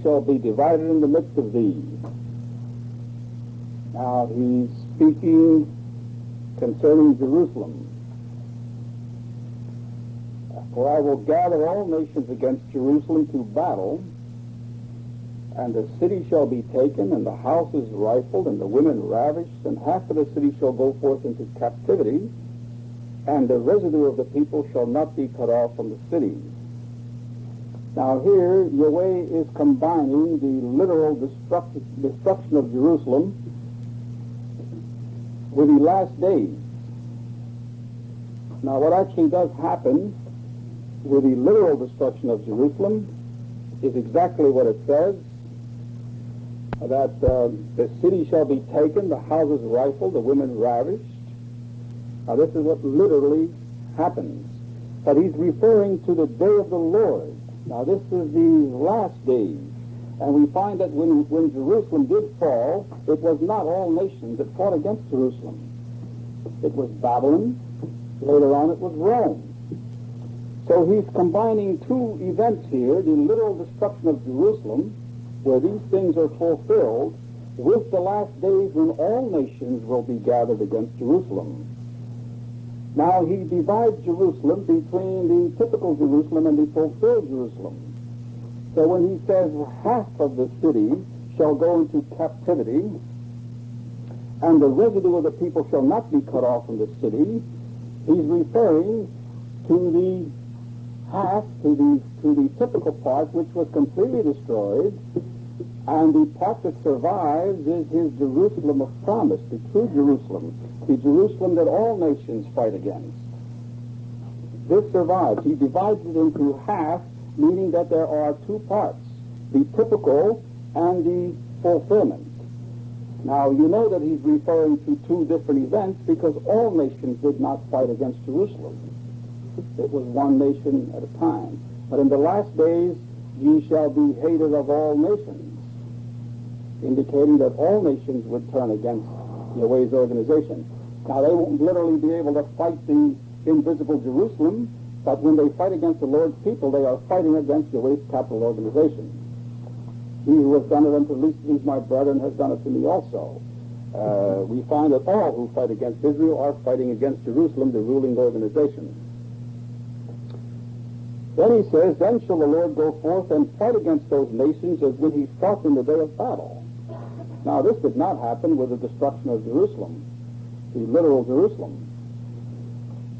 shall be divided in the midst of thee. Now he's speaking concerning Jerusalem. For I will gather all nations against Jerusalem to battle, and the city shall be taken, and the houses rifled, and the women ravished, and half of the city shall go forth into captivity, and the residue of the people shall not be cut off from the city. Now here, Yahweh is combining the literal destruction of Jerusalem with the last days. Now what actually does happen with the literal destruction of Jerusalem is exactly what it says, that the city shall be taken, the houses rifled, the women ravished. Now this is what literally happens. But he's referring to the day of the Lord. Now this is the last days. And we find that when Jerusalem did fall, it was not all nations that fought against Jerusalem. It was Babylon. Later on it was Rome. So he's combining two events here, the literal destruction of Jerusalem, where these things are fulfilled, with the last days when all nations will be gathered against Jerusalem. Now he divides Jerusalem between the typical Jerusalem and the fulfilled Jerusalem. So when he says half of the city shall go into captivity, and the residue of the people shall not be cut off from the city, he's referring to the half, to the typical part which was completely destroyed, and the part that survives is his Jerusalem of promise, the true Jerusalem, the Jerusalem that all nations fight against. This survives. He divides it into half, meaning that there are two parts, the typical and the fulfillment. Now, you know that he's referring to two different events because all nations did not fight against Jerusalem. It was one nation at a time. But in the last days, ye shall be hated of all nations, indicating that all nations would turn against Yahweh's organization. Now, they won't literally be able to fight the invisible Jerusalem, but when they fight against the Lord's people, they are fighting against Yahweh's capital organization. He who has done it unto least of these my brethren has done it to me also. We find that all who fight against Israel are fighting against Jerusalem, the ruling organization. Then he says, then shall the Lord go forth and fight against those nations as when he fought in the day of battle. Now this did not happen with the destruction of Jerusalem, the literal Jerusalem.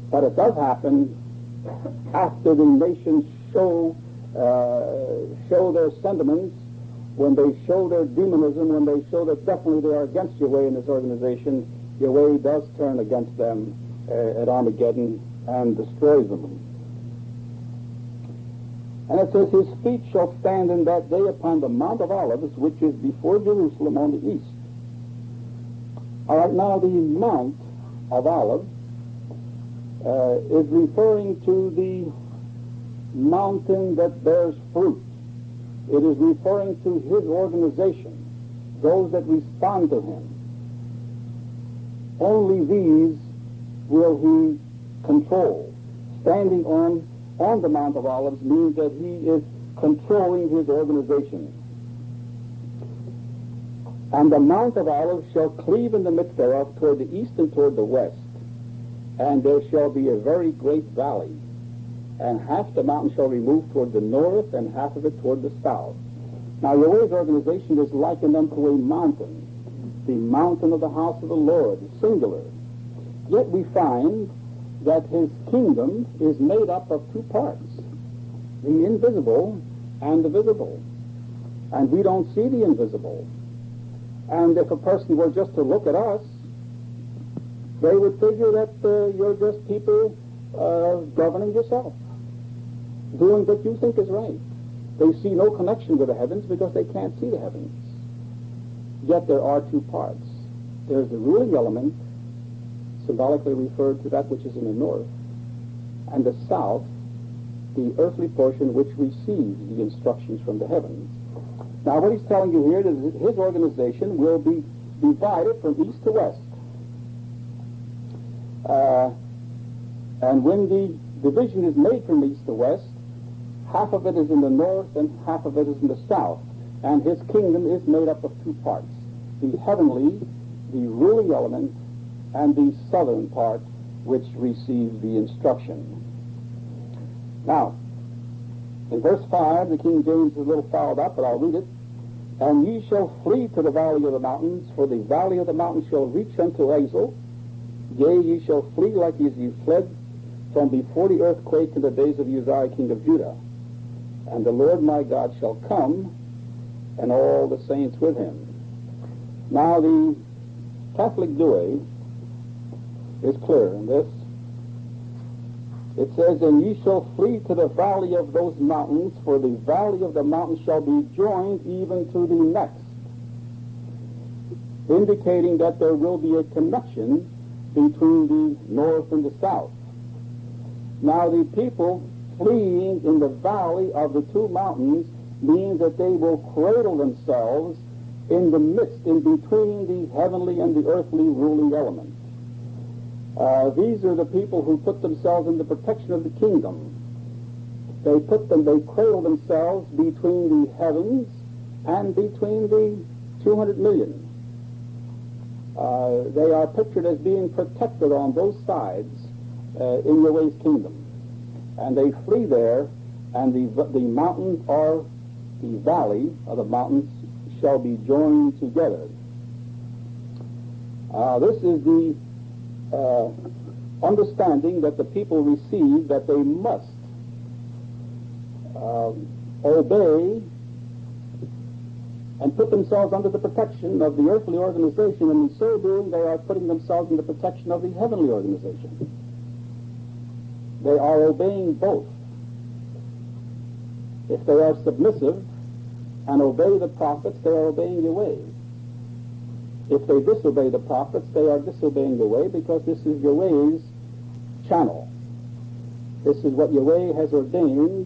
But it does happen after the nations show their sentiments, when they show their demonism, when they show that definitely they are against Yahweh in this organization. Yahweh does turn against them at Armageddon and destroys them. And it says, his feet shall stand in that day upon the Mount of Olives, which is before Jerusalem on the east. All right, now the Mount of Olives is referring to the mountain that bears fruit. It is referring to his organization, those that respond to him. Only these will he control. Standing on the Mount of Olives means that he is controlling his organization. And the Mount of Olives shall cleave in the midst thereof toward the east and toward the west. And there shall be a very great valley. And half the mountain shall remove toward the north, and half of it toward the south. Now Yahweh's organization is likened unto a mountain, the mountain of the house of the Lord, singular. Yet we find that his kingdom is made up of two parts, the invisible and the visible. And we don't see the invisible. And if a person were just to look at us, they would figure that you're just people governing yourself, doing what you think is right. They see no connection with the heavens because they can't see the heavens. Yet there are two parts. There's the ruling element, symbolically referred to that which is in the north, and the south, the earthly portion which receives the instructions from the heavens. Now what he's telling you here is that his organization will be divided from east to west. And when the division is made from east to west, half of it is in the north and half of it is in the south. and his kingdom is made up of two parts: the heavenly, the ruling element, and the southern part, which receives the instruction. Now, in verse 5, the King James is a little fouled up, but I'll read it. And ye shall flee to the valley of the mountains, for the valley of the mountains shall reach unto Hazel. Yea, ye shall flee like as ye fled from before the earthquake in the days of Uzziah king of Judah. And the Lord my God shall come, and all the saints with him. Now the Catholic Douay is clear in this. It says, and ye shall flee to the valley of those mountains, for the valley of the mountains shall be joined even to the next, indicating that there will be a connection between the north and the south. Now the people fleeing in the valley of the two mountains means that they will cradle themselves in the midst, in between the heavenly and the earthly ruling element. These are the people who put themselves in the protection of the kingdom. They cradle themselves between the heavens and between the 200 million. They are pictured as being protected on both sides in Yahweh's kingdom. And they flee there, and the mountains or the valley of the mountains shall be joined together. This is the understanding that the people receive, that they must obey and put themselves under the protection of the earthly organization, and in so doing they are putting themselves in the protection of the heavenly organization. They are obeying both. If they are submissive and obey the prophets, they are obeying Yahweh. If they disobey the prophets, they are disobeying Yahweh, because this is Yahweh's channel. This is what Yahweh has ordained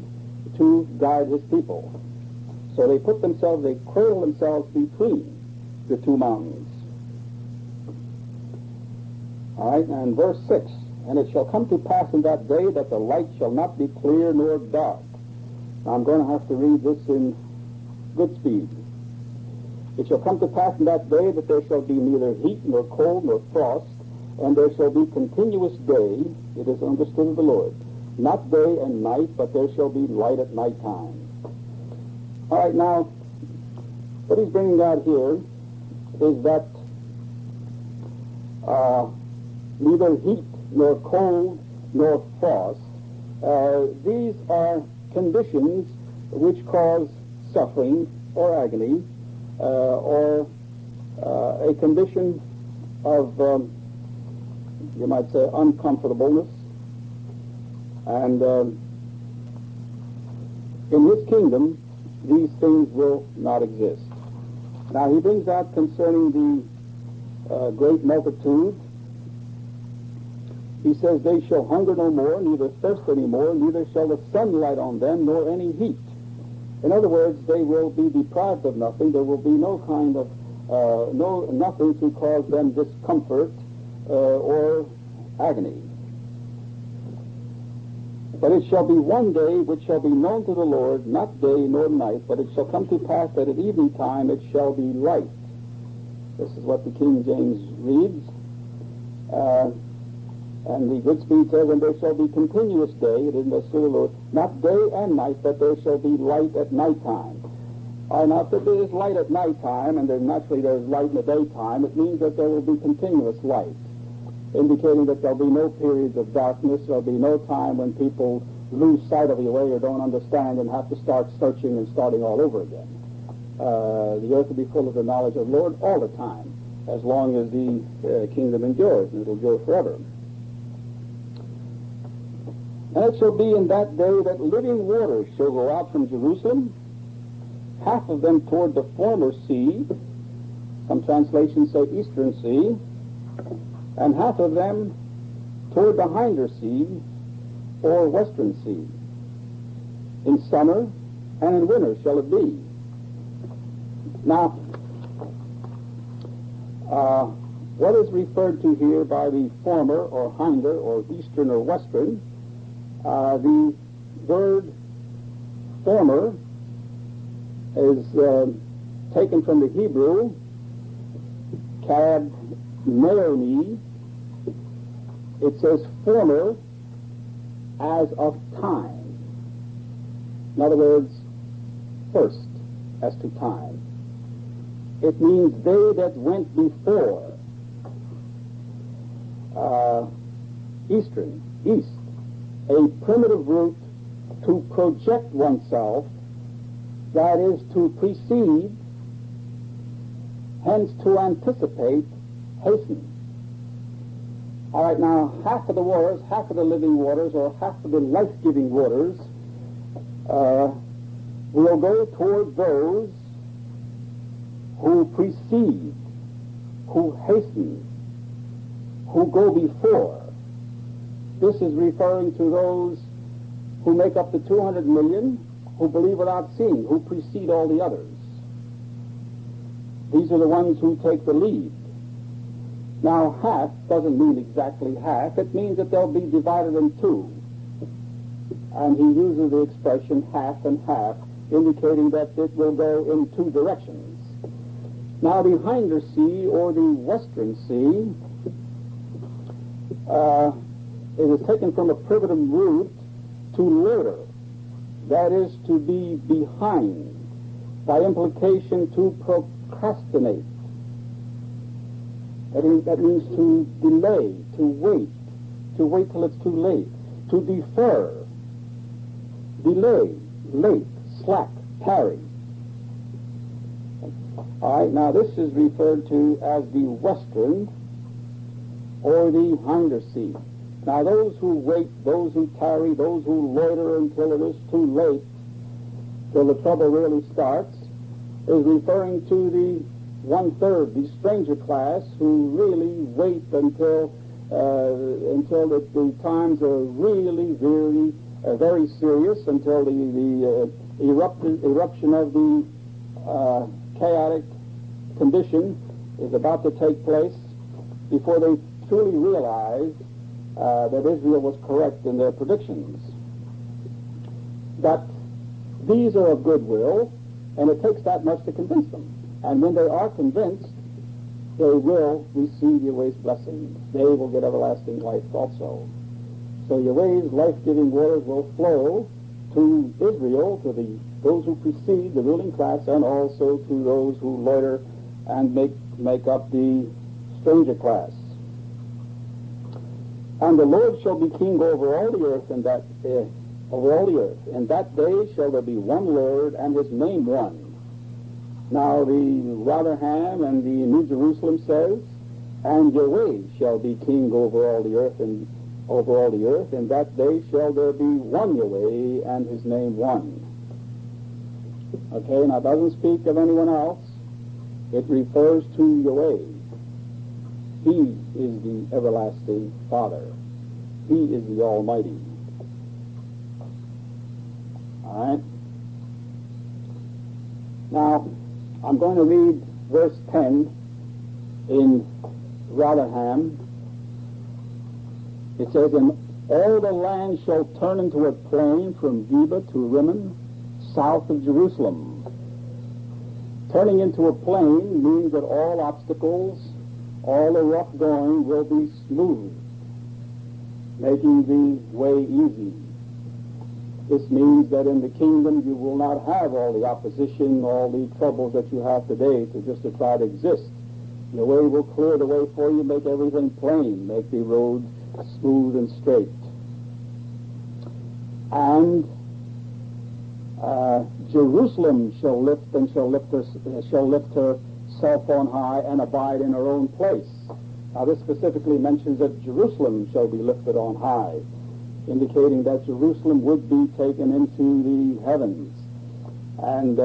to guide his people. So they cradle themselves between the two mountains. All right, and verse 6, and it shall come to pass in that day that the light shall not be clear nor dark. Now I'm going to have to read this in good speed. It shall come to pass in that day that there shall be neither heat nor cold nor frost, and there shall be continuous day, it is understood of the Lord. Not day and night, but there shall be light at night time. All right, now, what he's bringing out here is that neither heat nor cold nor frost, these are conditions which cause suffering or agony, or a condition of, you might say, uncomfortableness. And in his kingdom, these things will not exist. Now he brings out concerning the great multitude, he says, they shall hunger no more, neither thirst any more, neither shall the sun light on them, nor any heat. In other words, they will be deprived of nothing. There will be no kind of, nothing to cause them discomfort or agony. But it shall be one day which shall be known to the Lord, not day nor night, but it shall come to pass that at evening time it shall be light. This is what the King James reads. And the Good Speed says, and there shall be continuous day, it is the Spirit of the Lord, not day and night, but there shall be light at night time. All right, now if there is light at night time, and there's light in the daytime, it means that there will be continuous light, indicating that there'll be no periods of darkness, there'll be no time when people lose sight of the way or don't understand and have to start searching and starting all over again. The earth will be full of the knowledge of the Lord all the time, as long as the kingdom endures, and it'll endure forever. And it shall be in that day that living waters shall go out from Jerusalem, half of them toward the former sea, some translations say eastern sea, and half of them toward the hinder sea, or western sea. In summer and in winter shall it be. Now, what is referred to here by the former or hinder or eastern or western, the word former is taken from the Hebrew, kad neoni. It says former as of time. In other words, first as to time. It means they that went before. Eastern, east, a primitive root to project oneself, that is to precede, hence to anticipate, hasten. All right, now half of the waters, half of the living waters, or half of the life-giving waters will go toward those who precede, who hasten, who go before. This is referring to those who make up the 200 million, who believe without seeing, who precede all the others. These are the ones who take the lead. Now, half doesn't mean exactly half. It means that they'll be divided in two. And he uses the expression half and half, indicating that it will go in two directions. Now, the hinder sea, or the western sea, it is taken from a primitive root to loiter, that is to be behind, by implication to procrastinate. That means to delay, to wait till it's too late, to defer, delay, late, slack, tarry. All right, now this is referred to as the western or the hinder sea. Now those who wait, those who tarry, those who loiter until it is too late, till the trouble really starts, is referring to the one-third, the stranger class, who really wait until the times are really, really very serious, until the eruption of the chaotic condition is about to take place, before they truly realize that Israel was correct in their predictions. But these are of goodwill, and it takes that much to convince them. And when they are convinced, they will receive Yahweh's blessings. They will get everlasting life also. So Yahweh's life-giving waters will flow to Israel, to those who precede the ruling class, and also to those who loiter and make up the stranger class. And the Lord shall be king over all the earth, and over all the earth. In that day shall there be one Lord, and his name one. Now the Rotherham and the New Jerusalem says, and Yahweh shall be king over all the earth, and over all the earth. In that day shall there be one Yahweh, and his name one. Okay, now it doesn't speak of anyone else. It refers to Yahweh. He is the everlasting Father. He is the Almighty. All right? Now, I'm going to read verse 10 in Rotherham. It says, and all the land shall turn into a plain from Geba to Rimmon, south of Jerusalem. Turning into a plain means that all obstacles, all the rough going will be smooth, making the way easy. This means that in the kingdom you will not have all the opposition, all the troubles that you have today to try to exist. Yahweh will clear the way for you, make everything plain, make the road smooth and straight. And Jerusalem shall lift herself on high and abide in her own place. Now this specifically mentions that Jerusalem shall be lifted on high, indicating that Jerusalem would be taken into the heavens, and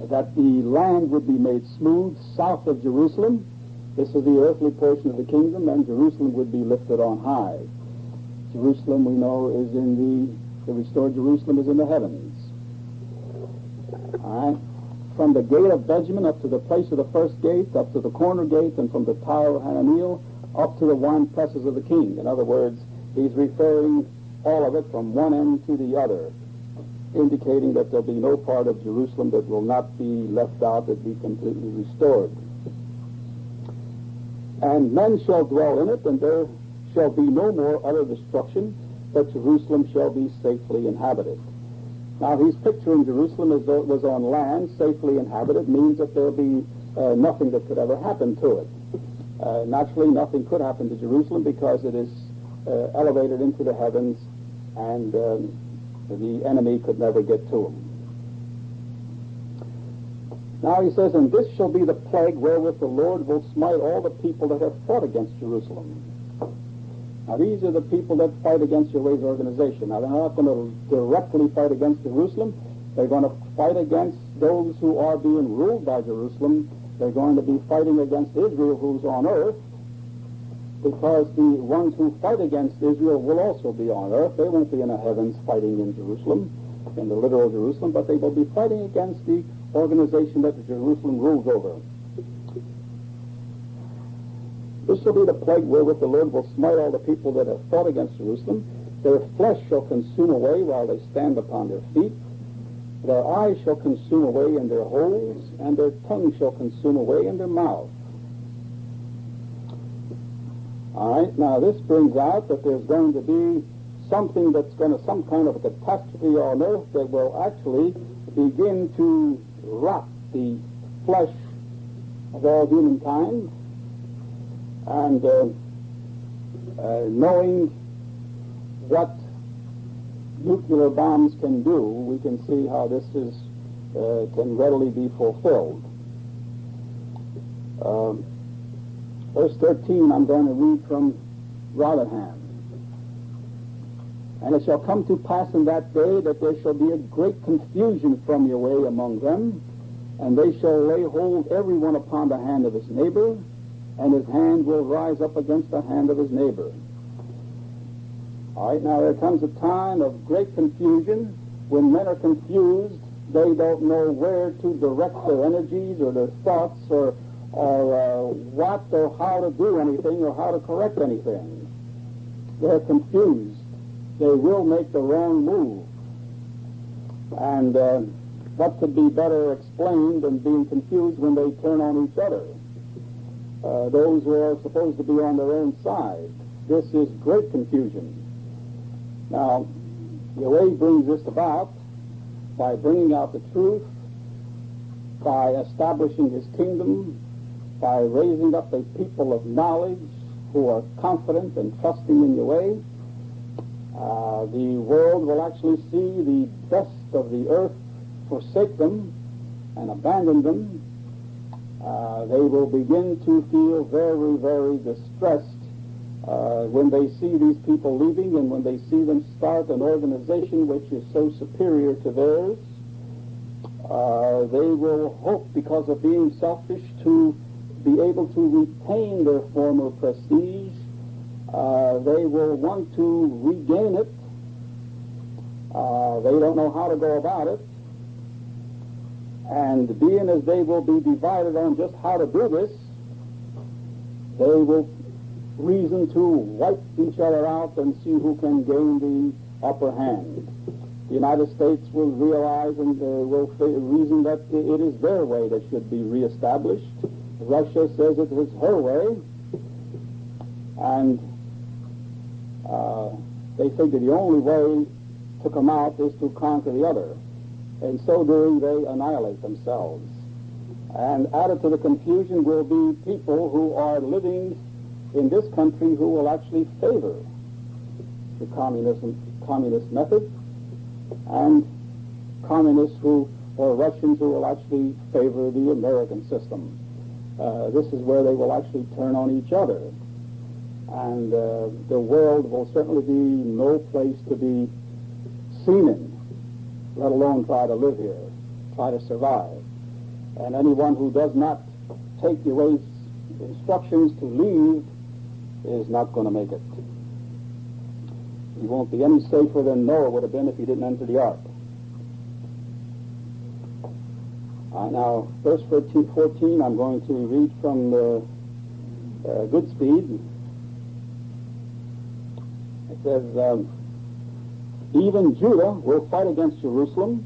that the land would be made smooth south of Jerusalem. This is the earthly portion of the kingdom, and Jerusalem would be lifted on high. Jerusalem, we know, is in the restored Jerusalem is in the heavens. All right? From the gate of Benjamin up to the place of the first gate, up to the corner gate, and from the Tower of Hananiel up to the wine presses of the king. In other words, he's referring all of it from one end to the other. indicating that there'll be no part of Jerusalem that will not be left out, that be completely restored. And men shall dwell in it, and there shall be no more utter destruction, but Jerusalem shall be safely inhabited. Now he's picturing Jerusalem as though it was on land, safely inhabited, means that there'll be nothing that could ever happen to it. Naturally, nothing could happen to Jerusalem because it is elevated into the heavens, and the enemy could never get to him. Now he says, and this shall be the plague wherewith the Lord will smite all the people that have fought against Jerusalem. Now these are the people that fight against Yahweh's organization. Now they're not going to directly fight against Jerusalem. They're going to fight against those who are being ruled by Jerusalem. They're going to be fighting against Israel, who's on earth, because the ones who fight against Israel will also be on earth. They won't be in the heavens fighting in Jerusalem, in the literal Jerusalem, but they will be fighting against the organization that Jerusalem rules over. This shall be the plague wherewith the Lord will smite all the people that have fought against Jerusalem. Their flesh shall consume away while they stand upon their feet. Their eyes shall consume away in their holes, and their tongue shall consume away in their mouth. All right, now this brings out that there's going to be something that's going to, some kind of a catastrophe on earth that will actually begin to rot the flesh of all humankind. And knowing what nuclear bombs can do, we can see how this is can readily be fulfilled. Verse 13, I'm going to read from Rotherham. And it shall come to pass in that day that there shall be a great confusion from Yahweh among them, and they shall lay hold every one upon the hand of his neighbor, and his hand will rise up against the hand of his neighbor. All right, now there comes a time of great confusion. When men are confused, they don't know where to direct their energies or their thoughts or what or how to do anything or how to correct anything. They're confused. They will make the wrong move. And what could be better explained than being confused when they turn on each other? Those who are supposed to be on their own side. This is great confusion. Now, Yahweh brings this about by bringing out the truth, by establishing his kingdom, by raising up a people of knowledge who are confident and trusting in Yahweh. The world will actually see the best of the earth forsake them and abandon them. They will begin to feel very, very distressed when they see these people leaving and when they see them start an organization which is so superior to theirs. They will hope, because of being selfish, to be able to retain their former prestige. They will want to regain it. They don't know how to go about it. And being as they will be divided on just how to do this, they will reason to wipe each other out and see who can gain the upper hand. The United States will realize and will reason that it is their way that should be reestablished. Russia says it is her way. And they figure the only way to come out is to conquer the other. In so doing, they annihilate themselves. And added to the confusion will be people who are living in this country who will actually favor the communist method, and communists or Russians who will actually favor the American system. This is where they will actually turn on each other. And the world will certainly be no place to be seen in, let alone try to live here, try to survive. And anyone who does not take Yahweh's instructions to leave is not going to make it. He won't be any safer than Noah would have been if he didn't enter the ark. Now, verse 14, I'm going to read from Good Speed. It says, Even Judah will fight against Jerusalem,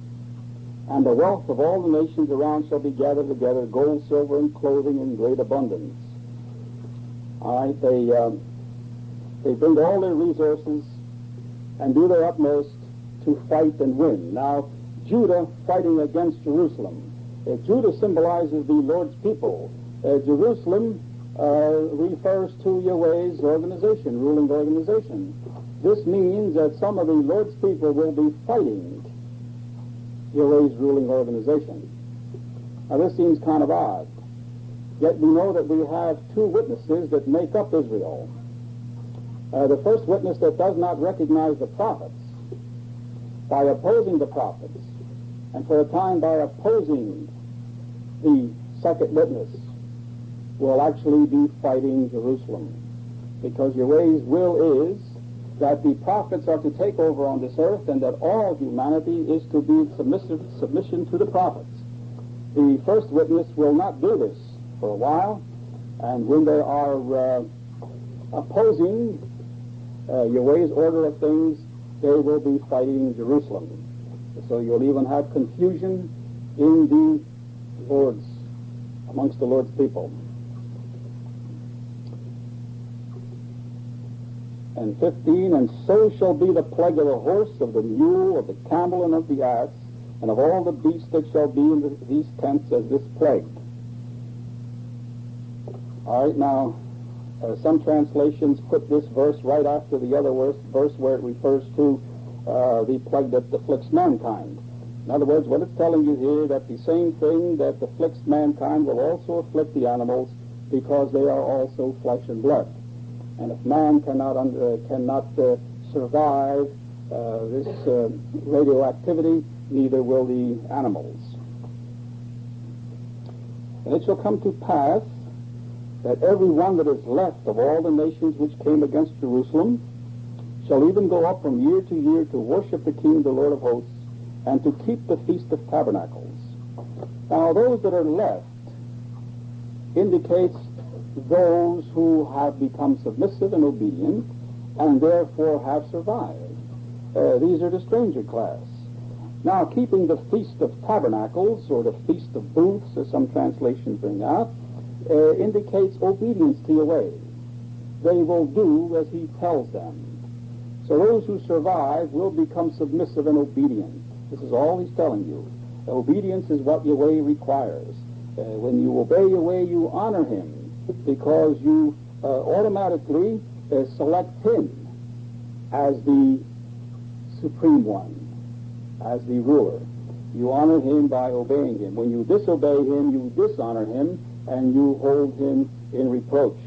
and the wealth of all the nations around shall be gathered together, gold, silver, and clothing in great abundance. All right, they bring all their resources and do their utmost to fight and win. Now, Judah fighting against Jerusalem. Judah symbolizes the Lord's people. Jerusalem refers to Yahweh's organization, ruling organization. This means that some of the Lord's people will be fighting Yahweh's ruling organization. Now, this seems kind of odd. Yet we know that we have two witnesses that make up Israel. The first witness that does not recognize the prophets, by opposing the prophets, and for a time by opposing the second witness, will actually be fighting Jerusalem. Because Yahweh's will is that the prophets are to take over on this earth, and that all humanity is to be submission to the prophets. The first witness will not do this for a while, and when they are opposing Yahweh's order of things, they will be fighting Jerusalem. So you'll even have confusion in amongst the Lord's people. And 15, and so shall be the plague of the horse, of the mule, of the camel, and of the ass, and of all the beasts that shall be in these tents as this plague. All right, now, some translations put this verse right after the other verse where it refers to the plague that afflicts mankind. In other words, what it's telling you here, that the same thing that afflicts mankind will also afflict the animals, because they are also flesh and blood. And if man cannot survive this radioactivity, neither will the animals. And it shall come to pass that every one that is left of all the nations which came against Jerusalem shall even go up from year to year to worship the King, the Lord of hosts, and to keep the Feast of Tabernacles. Now, those that are left indicates those who have become submissive and obedient, and therefore have survived. These are the stranger class. Now, keeping the Feast of Tabernacles, or the Feast of Booths, as some translations bring out, indicates obedience to Yahweh. They will do as he tells them. So those who survive will become submissive and obedient. This is all he's telling you. Obedience is what Yahweh requires. When you obey Yahweh, you honor him, because you automatically select him as the supreme one, as the ruler. You honor him by obeying him. When you disobey him, you dishonor him, and you hold him in reproach.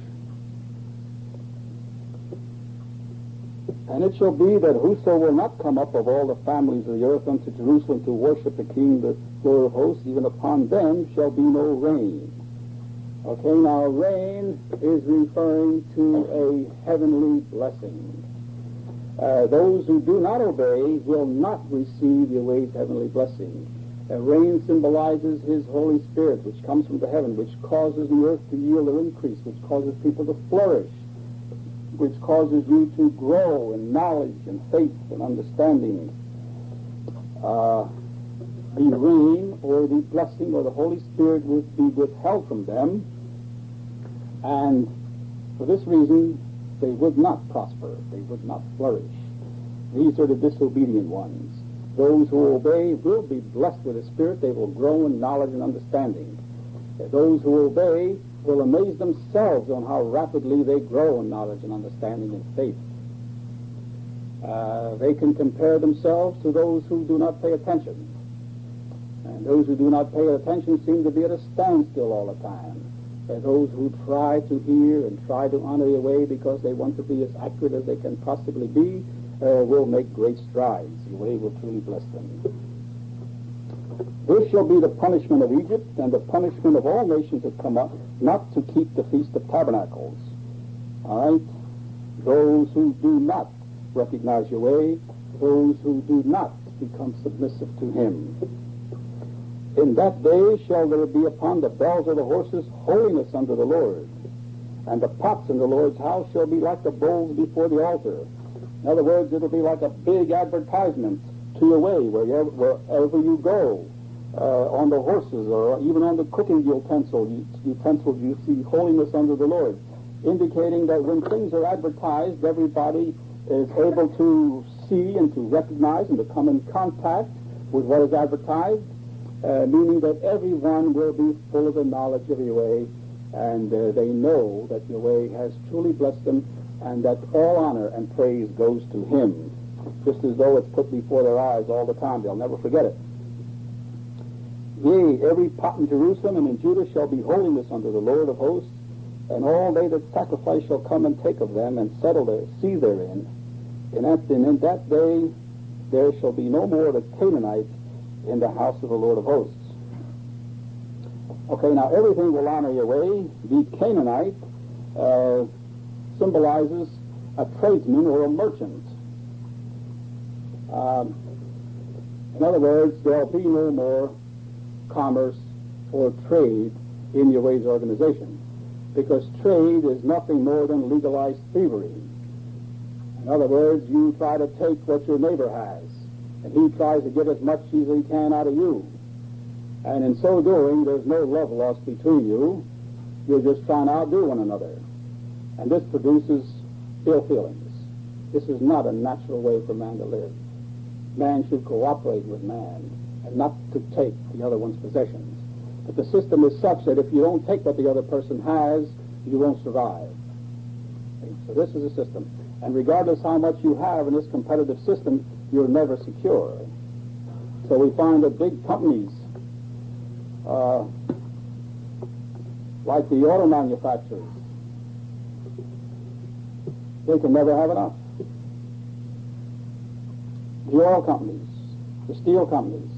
And it shall be that whoso will not come up of all the families of the earth unto Jerusalem to worship the King, the Lord of hosts, even upon them shall be no rain. Okay, now rain is referring to a heavenly blessing. Those who do not obey will not receive Yahweh's heavenly blessing. Rain symbolizes his Holy Spirit, which comes from the heaven, which causes the earth to yield their increase, which causes people to flourish, which causes you to grow in knowledge and faith and understanding. The rain or the blessing or the Holy Spirit would be withheld from them, and for this reason they would not prosper, they would not flourish. These are the disobedient ones. Those who obey will be blessed with the Spirit. They will grow in knowledge and understanding. Those who obey will amaze themselves on how rapidly they grow in knowledge and understanding and faith. They can compare themselves to those who do not pay attention. And those who do not pay attention seem to be at a standstill all the time. And those who try to hear and try to honor Yahweh because they want to be as accurate as they can possibly be will make great strides. Yahweh will truly bless them. This shall be the punishment of Egypt and the punishment of all nations that come up, not to keep the Feast of Tabernacles. All right? Those who do not recognize Yahweh, those who do not become submissive to him. In that day shall there be upon the bells of the horses holiness unto the Lord, and the pots in the Lord's house shall be like the bowls before the altar. In other words, it'll be like a big advertisement to your way wherever you go, on the horses or even on the cooking utensils you see holiness under the Lord, indicating that when things are advertised, everybody is able to see and to recognize and to come in contact with what is advertised, meaning that everyone will be full of the knowledge of Yahweh, and they know that Yahweh has truly blessed them, and that all honor and praise goes to Him, just as though it's put before their eyes all the time. They'll never forget it. Yea, every pot in Jerusalem and in Judah shall be holiness unto the Lord of hosts, and all they that sacrifice shall come and take of them and settle their sea therein. And in that day there shall be no more the Canaanites in the house of the Lord of hosts. Okay, now everything will honor Yahweh. The Canaanite symbolizes a tradesman or a merchant. In other words, there'll be no more commerce or trade in Yahweh's organization, because trade is nothing more than legalized thievery. In other words, you try to take what your neighbor has, and he tries to get as much as he can out of you. And in so doing, there's no love lost between you. You're just trying to outdo one another. And this produces ill feelings. This is not a natural way for man to live. Man should cooperate with man and not to take the other one's possessions. But the system is such that if you don't take what the other person has, you won't survive. So this is a system. And regardless how much you have in this competitive system, you're never secure. So we find that big companies, like the auto manufacturers, they can never have enough. The oil companies, the steel companies,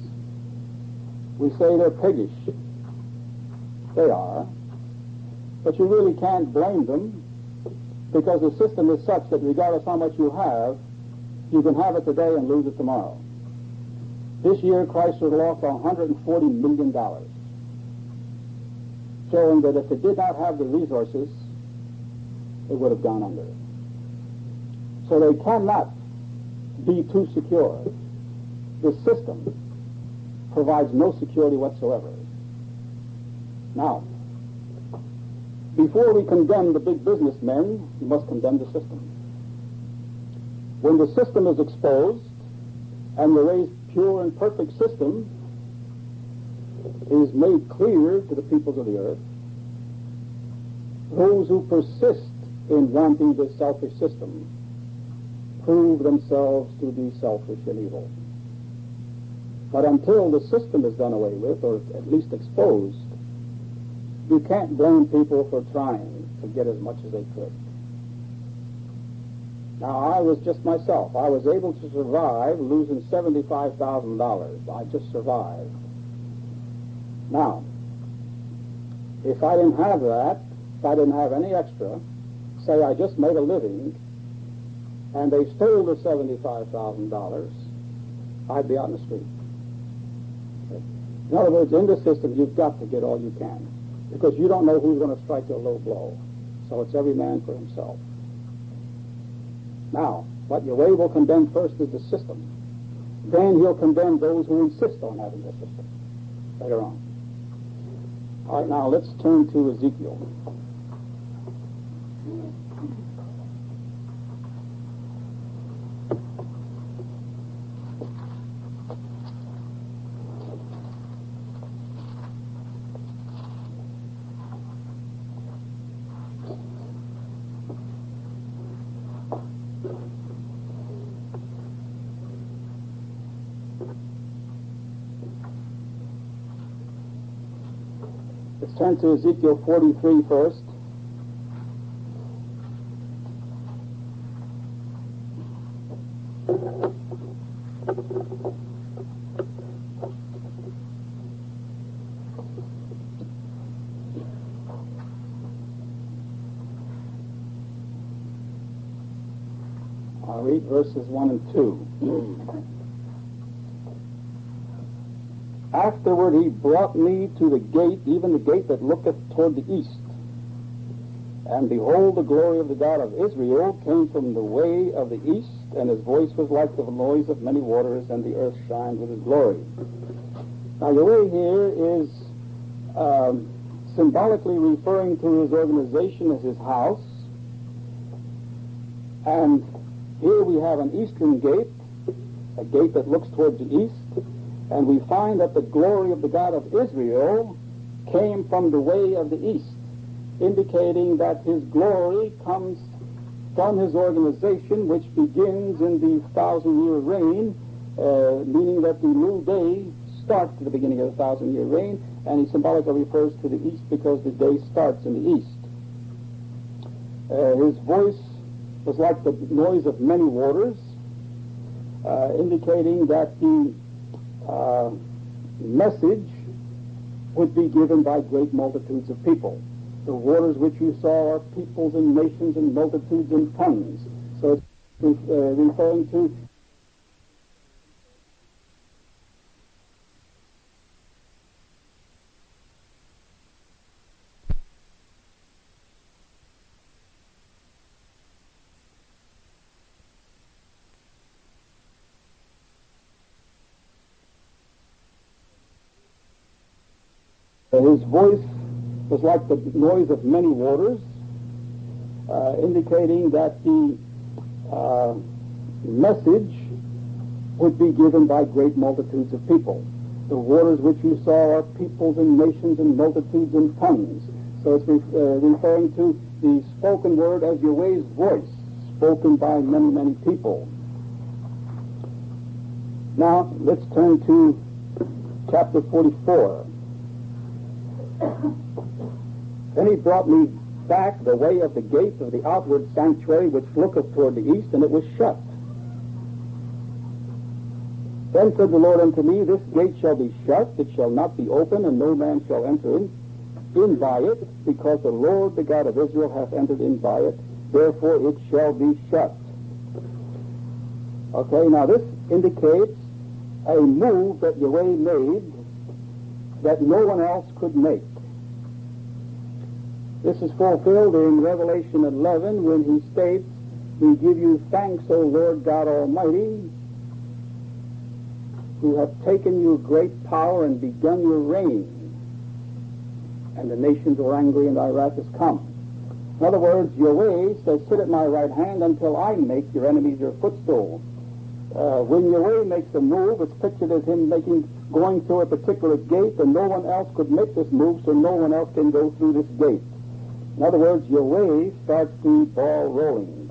we say they're piggish. They are. But you really can't blame them, because the system is such that regardless how much you can have it today and lose it tomorrow. This year, Chrysler lost $140 million, showing that if it did not have the resources, it would have gone under. So they cannot be too secure. The system provides no security whatsoever. Now, before we condemn the big businessmen, we must condemn the system. When the system is exposed, and Yahweh's pure and perfect system is made clear to the peoples of the earth, those who persist in wanting this selfish system prove themselves to be selfish and evil. But until the system is done away with, or at least exposed, you can't blame people for trying to get as much as they could. Now, I was just myself. I was able to survive losing $75,000. I just survived. Now, if I didn't have that, if I didn't have any extra, say I just made a living, and they stole the $75,000, I'd be on the street. In other words, in the system, you've got to get all you can, because you don't know who's going to strike you a low blow. So it's every man for himself. Now, what Yahweh will condemn first is the system. Then he'll condemn those who insist on having the system later on. All right, now let's turn to Ezekiel. Let's turn to Ezekiel 43 first. I'll read verses 1 and 2. Afterward he brought me to the gate, even the gate that looketh toward the east. And behold, the glory of the God of Israel came from the way of the east, and his voice was like the noise of many waters, and the earth shined with his glory. Now, Yahweh here is symbolically referring to his organization as his house. And here we have an eastern gate, a gate that looks toward the east, and we find that the glory of the God of Israel came from the way of the east, indicating that his glory comes from his organization, which begins in the 1,000-year reign, meaning that the new day starts at the beginning of the 1,000-year reign, and he symbolically refers to the east because the day starts in the east. His voice was like the noise of many waters, indicating that the message would be given by great multitudes of people. The waters which you saw are peoples and nations and multitudes and tongues. So it's referring to his voice was like the noise of many waters, indicating that the message would be given by great multitudes of people. The waters which you saw are peoples and nations and multitudes and tongues. So it's referring to the spoken word as Yahweh's voice, spoken by many, many people. Now, let's turn to chapter 44. Then he brought me back the way of the gate of the outward sanctuary, which looketh toward the east, and it was shut. Then said the Lord unto me, This gate shall be shut, it shall not be open, and no man shall enter in by it, because the Lord, the God of Israel, hath entered in by it. Therefore it shall be shut. Okay, now this indicates a move that Yahweh made that no one else could make. This is fulfilled in Revelation 11 when he states, We give you thanks, O Lord God Almighty, who have taken your great power and begun your reign. And the nations were angry, and thy wrath is come. In other words, Yahweh says, Sit at my right hand until I make your enemies your footstool. When Yahweh makes a move, it's pictured as him going through a particular gate, and no one else could make this move, so no one else can go through this gate. In other words, Yahweh starts the ball rolling.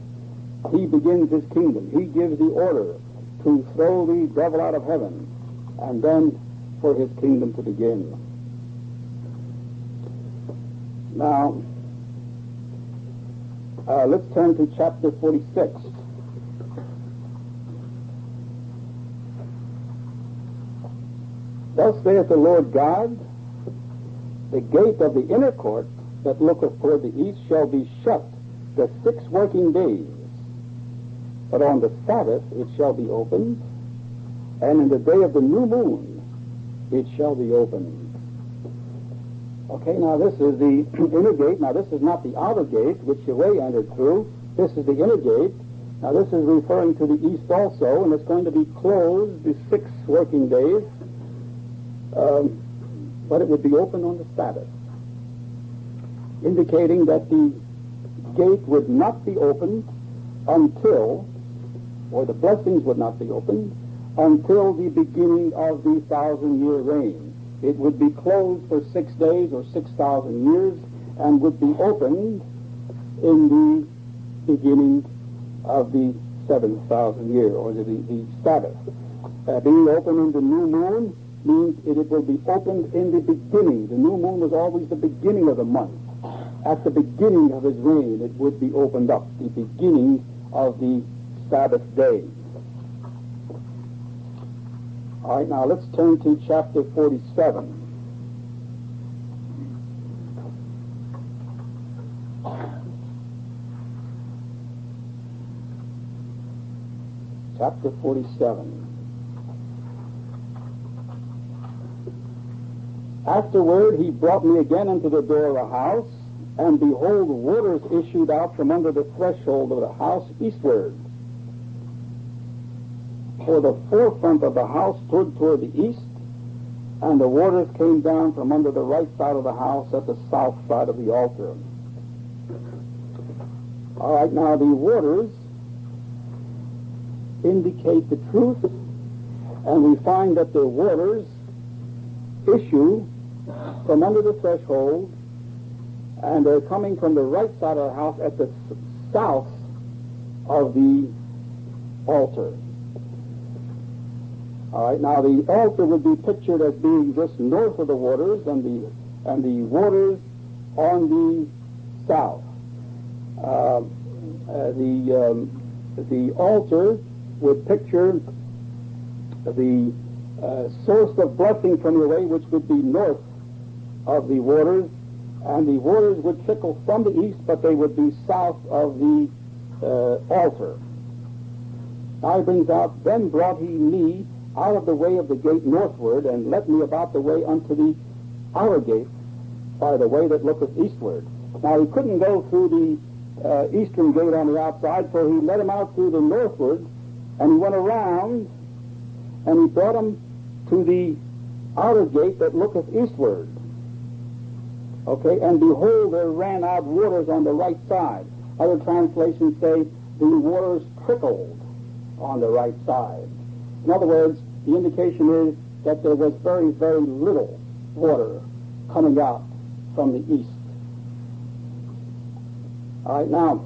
He begins his kingdom. He gives the order to throw the devil out of heaven, and then for his kingdom to begin. Now, let's turn to chapter 46. Thus saith the Lord God, The gate of the inner court that looketh toward the east shall be shut the 6 working days. But on the Sabbath it shall be opened, and in the day of the new moon it shall be opened. Okay, now this is the inner gate. Now this is not the outer gate, which Yahweh entered through. This is the inner gate. Now this is referring to the east also, and it's going to be closed the 6 working days, but it would be open on the Sabbath, indicating that the gate would not be opened until, or the blessings would not be opened until the beginning of the 1,000-year reign. It would be closed for 6 days or 6,000 years and would be opened in the beginning of the 7,000 year, or the Sabbath. Being open in the new moon means it will be opened in the beginning. The new moon was always the beginning of the month. At the beginning of his reign, it would be opened up, the beginning of the Sabbath day. All right, now let's turn to chapter 47. Chapter 47. Afterward he brought me again unto the door of the house, and behold, waters issued out from under the threshold of the house eastward. For the forefront of the house stood toward the east, and the waters came down from under the right side of the house at the south side of the altar. All right, now the waters indicate the truth, and we find that the waters issue from under the threshold, and they're coming from the right side of the house at the south of the altar. All right, now the altar would be pictured as being just north of the waters, and the waters on the south. The altar would picture the source of blessing from Yahweh, which would be north of the waters, and the waters would trickle from the east, but they would be south of the altar. Now he brings out, then brought he me out of the way of the gate northward, and led me about the way unto the outer gate, by the way that looketh eastward. Now he couldn't go through the eastern gate on the outside, so he led him out through the northward, and he went around, and he brought him to the outer gate that looketh eastward. Okay, and behold, there ran out waters on the right side. Other translations say the waters trickled on the right side. In other words, the indication is that there was very, very little water coming out from the east. All right, now,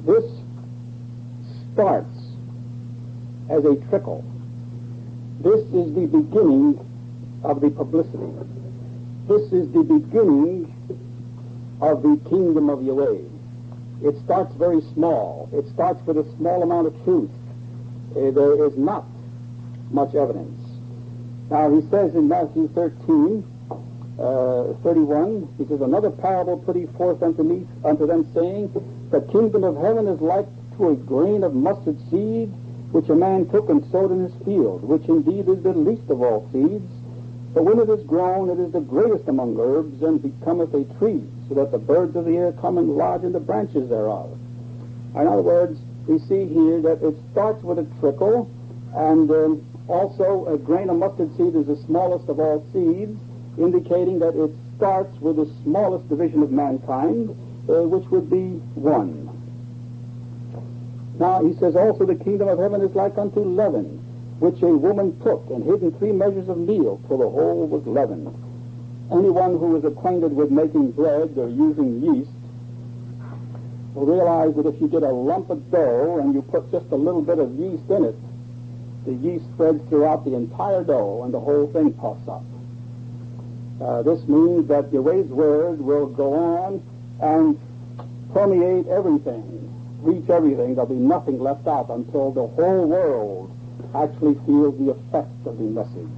this starts as a trickle. This is the beginning of the publicity. This is the beginning of the kingdom of Yahweh. It starts very small. It starts with a small amount of truth. There is not much evidence. Now, he says in Matthew 13, 31, he says, another parable put he forth unto them, saying, the kingdom of heaven is like to a grain of mustard seed, which a man took and sowed in his field, which indeed is the least of all seeds. But when it is grown, it is the greatest among herbs, and becometh a tree, so that the birds of the air come and lodge in the branches thereof. In other words, we see here that it starts with a trickle, and also a grain of mustard seed is the smallest of all seeds, indicating that it starts with the smallest division of mankind, which would be one. Now, he says also the kingdom of heaven is like unto leaven, which a woman took and hid in 3 measures of meal till the whole was leavened. Anyone who is acquainted with making bread or using yeast will realize that if you get a lump of dough and you put just a little bit of yeast in it, the yeast spreads throughout the entire dough and the whole thing puffs up. This means that Yahweh's word will go on and permeate everything, reach everything. There'll be nothing left out until the whole world actually feels the effect of the message.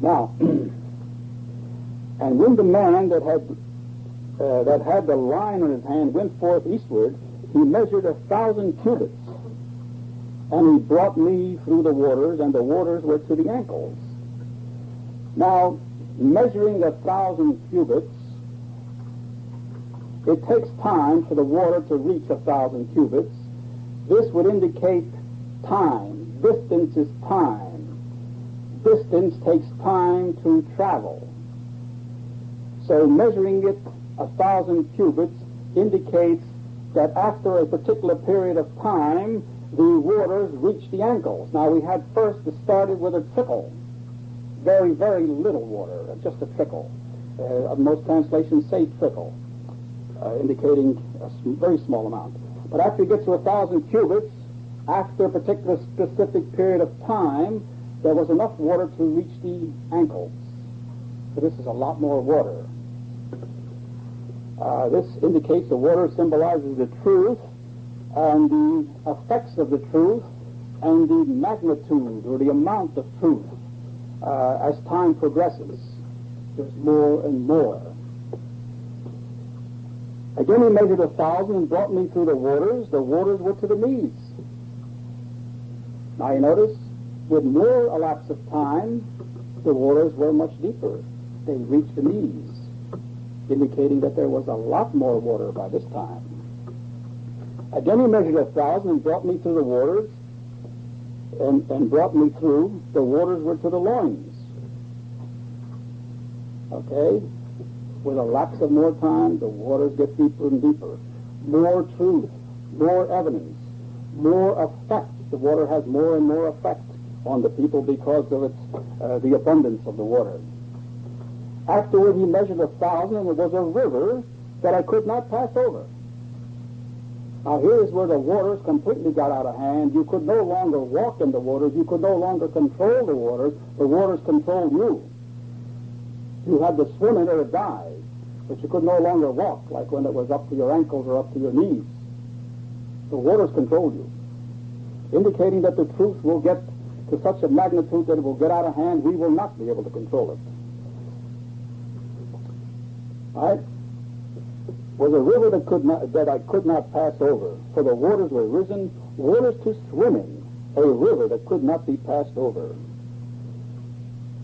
Now, and when the man that had the line in his hand went forth eastward, he measured 1,000 cubits, and he brought me through the waters, and the waters were to the ankles. Now, measuring 1,000 cubits, it takes time for the water to reach 1,000 cubits. This would indicate time. Distance is time. Distance takes time to travel. So measuring it 1,000 cubits indicates that after a particular period of time, the waters reach the ankles. Now, we had first started with a trickle. Very, very little water, just a trickle. Most translations say trickle, indicating a very small amount. But after you get to 1,000 cubits, after a particular specific period of time, there was enough water to reach the ankles. So this is a lot more water. This indicates the water symbolizes the truth and the effects of the truth and the magnitude or the amount of truth. As time progresses, there's more and more. Again, he measured 1,000 and brought me through the waters. The waters were to the knees. Now you notice, with more elapse of time, the waters were much deeper. they reached the knees, indicating that there was a lot more water by this time. Again he measured 1,000 and brought me through the waters, and brought me through. The waters were to the loins. Okay? With a lapse of more time, the waters get deeper and deeper. More truth, more evidence, more effect. The water has more and more effect on the people because of the abundance of the water. Afterward he measured 1,000, and it was a river that I could not pass over. Now here is where the waters completely got out of hand. You could no longer walk in the waters. You could no longer control the waters. The waters controlled you. You had to swim in it or die, but you could no longer walk like when it was up to your ankles or up to your knees. The waters controlled you, indicating that the truth will get to such a magnitude that it will get out of hand. We will not be able to control it. All right? Was a river that I could not pass over, for the waters were risen, waters to swim in, a river that could not be passed over.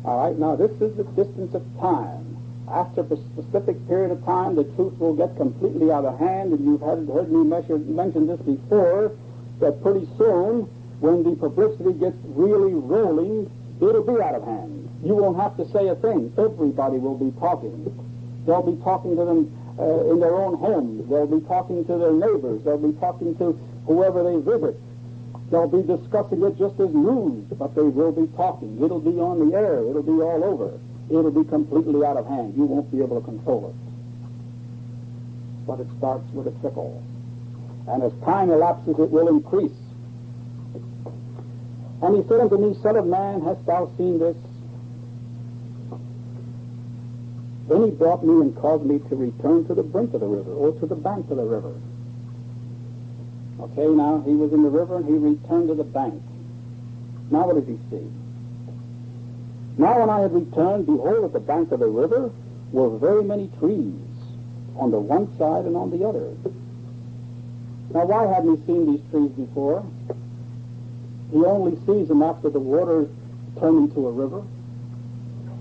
All right, now this is the distance of time. After a specific period of time, the truth will get completely out of hand, and you've heard me mention this before, that pretty soon, when the publicity gets really rolling, it'll be out of hand. You won't have to say a thing. Everybody will be talking. They'll be talking to them in their own homes. They'll be talking to their neighbors. They'll be talking to whoever they visit. They'll be discussing it just as news, but they will be talking. It'll be on the air. It'll be all over. It'll be completely out of hand. You won't be able to control it. But it starts with a trickle. And as time elapses, it will increase. And he said unto me, Son of man, hast thou seen this? Then he brought me and caused me to return to the brink of the river, or to the bank of the river. Okay, now he was in the river and he returned to the bank. Now what does he see? Now when I had returned, behold, at the bank of the river were very many trees, on the one side and on the other. Now why hadn't he seen these trees before? He only sees them after the waters turn into a river.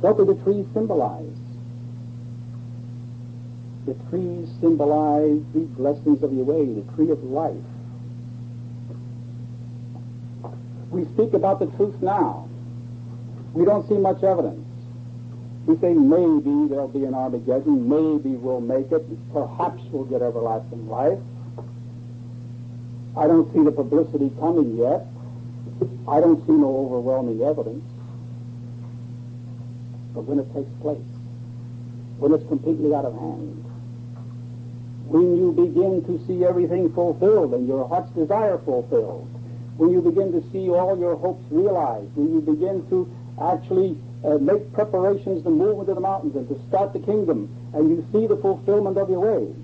What do the trees symbolize? The trees symbolize the blessings of Yahweh, the tree of life. We speak about the truth now. We don't see much evidence. We say maybe there'll be an Armageddon, maybe we'll make it, perhaps we'll get everlasting life. I don't see the publicity coming yet. I don't see no overwhelming evidence. But when it takes place, when it's completely out of hand, when you begin to see everything fulfilled and your heart's desire fulfilled, when you begin to see all your hopes realized, when you begin to actually make preparations to move into the mountains and to start the kingdom, and you see the fulfillment of your way,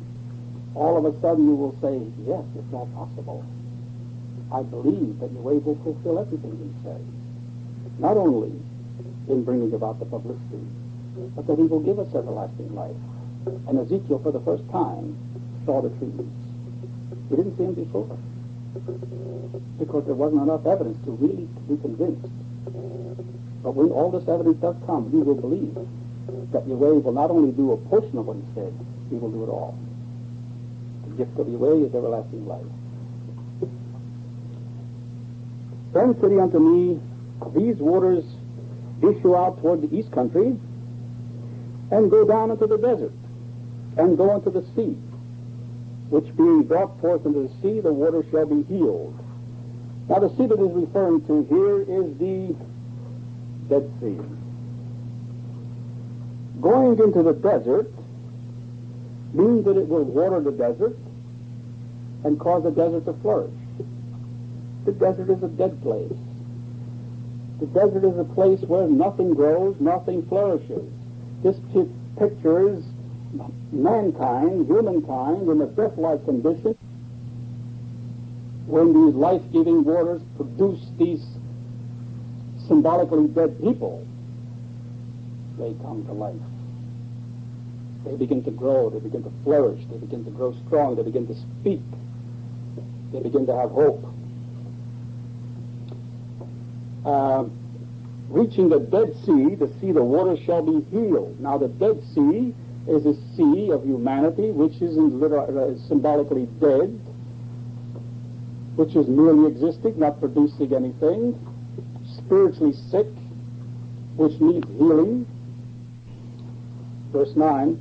all of a sudden you will say, yes, it's all possible. I believe that your way will fulfill everything you say. Not only in bringing about the publicity, but that he will give us everlasting life. And Ezekiel, for the first time, saw the trees. He didn't see them before, because there wasn't enough evidence to really be convinced. But when all this evidence does come, you will believe that Yahweh will not only do a portion of what he said, he will do it all. The gift of Yahweh is everlasting life. Then said he unto me, these waters issue out toward the east country, and go down into the desert, and go into the sea, which being brought forth into the sea, the water shall be healed. Now the sea that is referring to here is the Dead Sea. Going into the desert means that it will water the desert and cause the desert to flourish. The desert is a dead place. The desert is a place where nothing grows, nothing flourishes. This pictures mankind, humankind, in a death-like condition when these life-giving waters produce these symbolically dead people. They come to life. They begin to grow, they begin to flourish, they begin to grow strong, they begin to speak, they begin to have hope. reaching the Dead Sea, the waters shall be healed. Now the Dead Sea is a sea of humanity which is symbolically dead, which is merely existing, not producing anything, spiritually sick, which needs healing. Verse 9,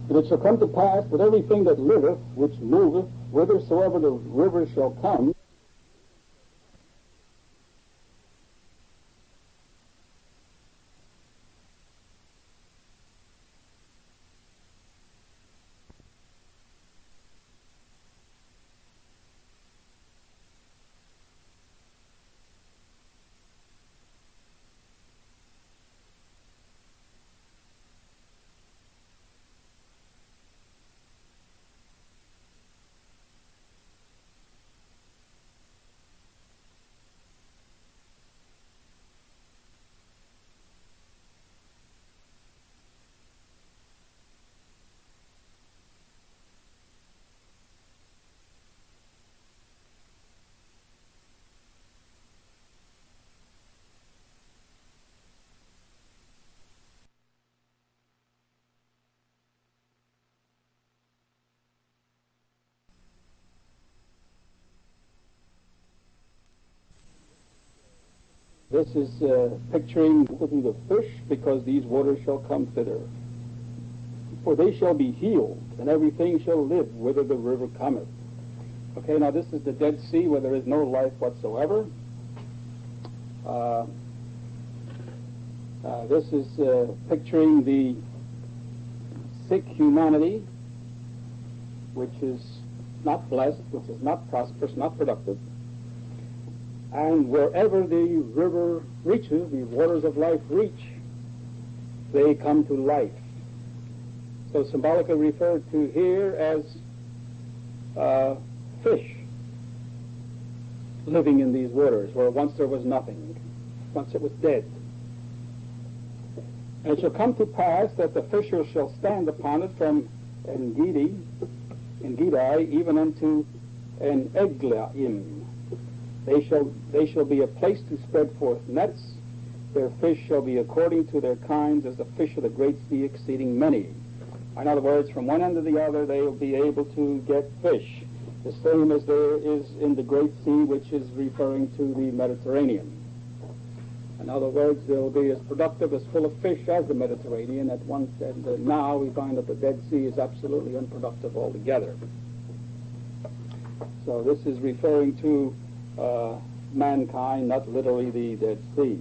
and it shall come to pass that everything that liveth, which moveth, whithersoever the river shall come, this is picturing the fish, because these waters shall come thither. For they shall be healed, and everything shall live whither the river cometh. Okay, now this is the Dead Sea where there is no life whatsoever. This is picturing the sick humanity, which is not blessed, which is not prosperous, not productive. And wherever the river reaches, the waters of life reach, they come to life. So symbolically referred to here as fish living in these waters, where once there was nothing, once it was dead. And it shall come to pass that the fishers shall stand upon it from Engedi, even unto an Eglaim. They shall be a place to spread forth nets. Their fish shall be according to their kinds, as the fish of the great sea, exceeding many. In other words, from one end to the other, they will be able to get fish, the same as there is in the great sea, which is referring to the Mediterranean. In other words, they will be as productive, as full of fish as the Mediterranean. And now we find that the Dead Sea is absolutely unproductive altogether. So this is referring to mankind, not literally the Dead Sea.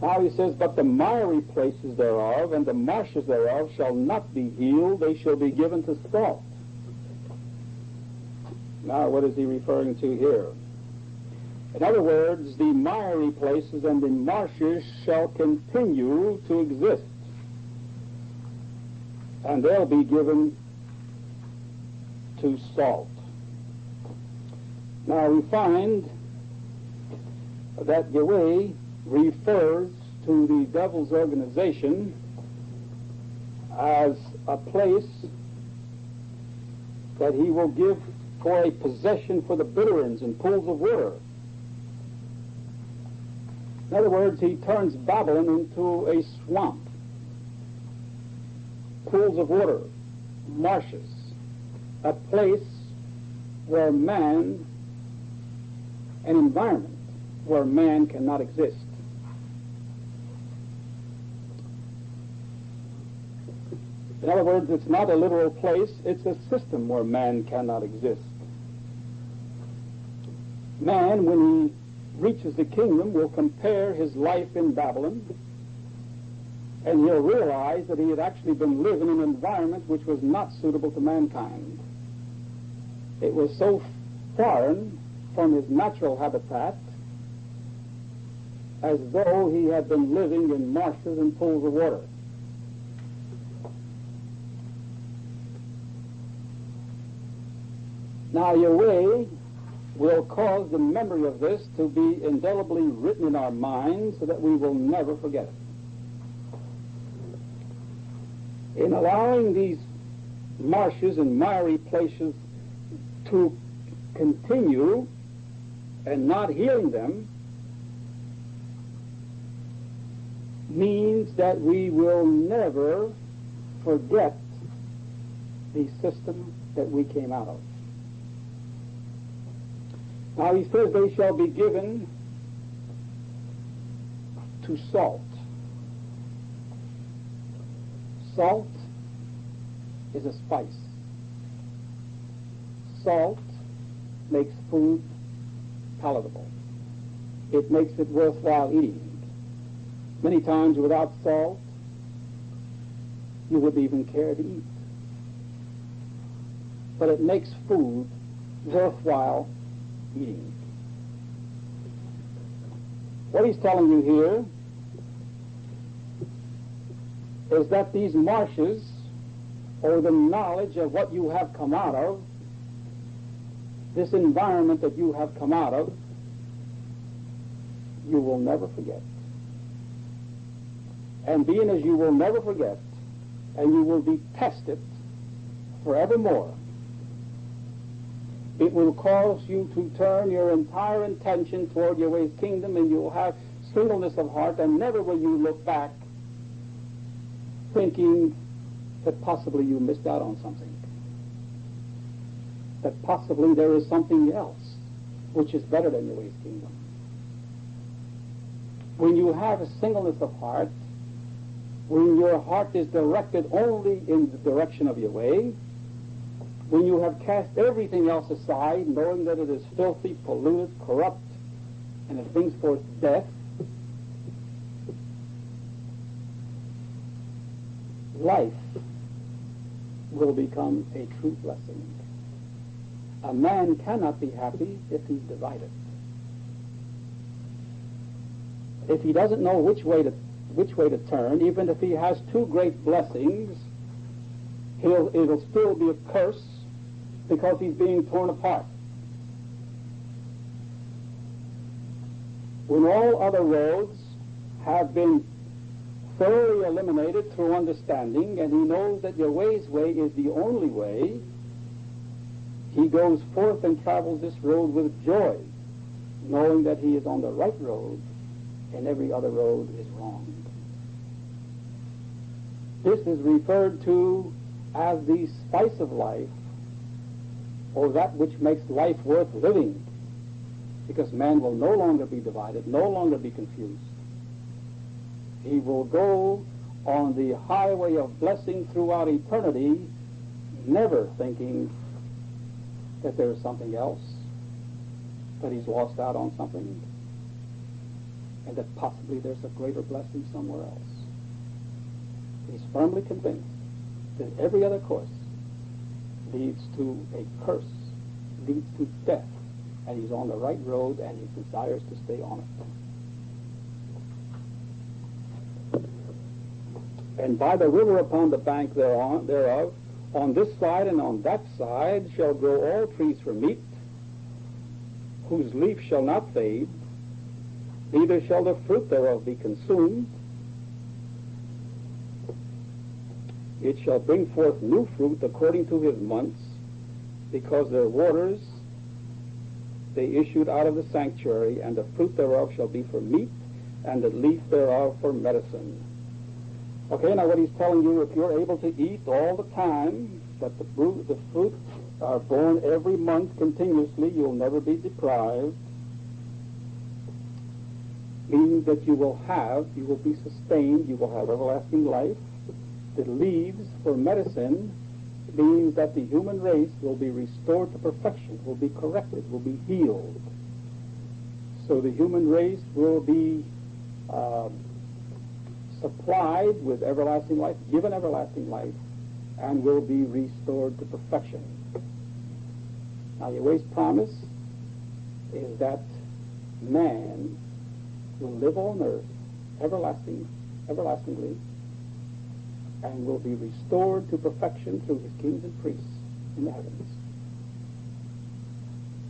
Now he says, but the miry places thereof and the marshes thereof shall not be healed, they shall be given to salt. Now what is he referring to here? In other words, the miry places and the marshes shall continue to exist, and they'll be given to salt. Now we find that Yahweh refers to the devil's organization as a place that he will give for a possession for the bitterns and pools of water. In other words, he turns Babylon into a swamp, pools of water, marshes, a place where man, an environment where man cannot exist. In other words, it's not a literal place, it's a system where man cannot exist. Man, when he reaches the kingdom, will compare his life in Babylon, and he'll realize that he had actually been living in an environment which was not suitable to mankind. It was so foreign from his natural habitat as though he had been living in marshes and pools of water. Now Yahweh will cause the memory of this to be indelibly written in our minds so that we will never forget it. In allowing these marshes and miry places to continue and not healing them, means that we will never forget the system that we came out of. Now he says they shall be given to salt. Salt is a spice. Salt makes food palatable. It makes it worthwhile eating. Many times without salt, you wouldn't even care to eat. But it makes food worthwhile eating. What he's telling you here is that these marshes, or the knowledge of what you have come out of, this environment that you have come out of, you will never forget. And being as you will never forget, and you will detest it forevermore, it will cause you to turn your entire intention toward Yahweh's kingdom, and you will have singleness of heart, and never will you look back thinking that possibly you missed out on something. That possibly there is something else which is better than Yahweh's kingdom. When you have a singleness of heart, when your heart is directed only in the direction of Yahweh, when you have cast everything else aside, knowing that it is filthy, polluted, corrupt, and it brings forth death, life will become a true blessing. A man cannot be happy if he's divided. If he doesn't know which way to turn, even if he has two great blessings, it'll still be a curse because he's being torn apart. When all other roads have been thoroughly eliminated through understanding, and he knows that Yahweh's way is the only way, he goes forth and travels this road with joy, knowing that he is on the right road and every other road is wrong. This is referred to as the spice of life, or that which makes life worth living, because man will no longer be divided, no longer be confused. He will go on the highway of blessing throughout eternity, never thinking that there is something else, that he's lost out on something, and that possibly there's a greater blessing somewhere else. He's firmly convinced that every other course leads to a curse, leads to death, and he's on the right road and he desires to stay on it. And by the river upon the bank thereof, on this side and on that side shall grow all trees for meat, whose leaf shall not fade, neither shall the fruit thereof be consumed. It shall bring forth new fruit according to his months, because their waters they issued out of the sanctuary, and the fruit thereof shall be for meat, and the leaf thereof for medicine. Okay, now what he's telling you, if you're able to eat all the time, that the fruit are born every month continuously, you'll never be deprived, meaning that you will be sustained, you will have everlasting life. The leaves for medicine means that the human race will be restored to perfection, will be corrected, will be healed. So the human race will be supplied with everlasting life, given everlasting life, and will be restored to perfection. Now Yahweh's promise is that man will live on earth everlastingly, and will be restored to perfection through his kings and priests in the heavens.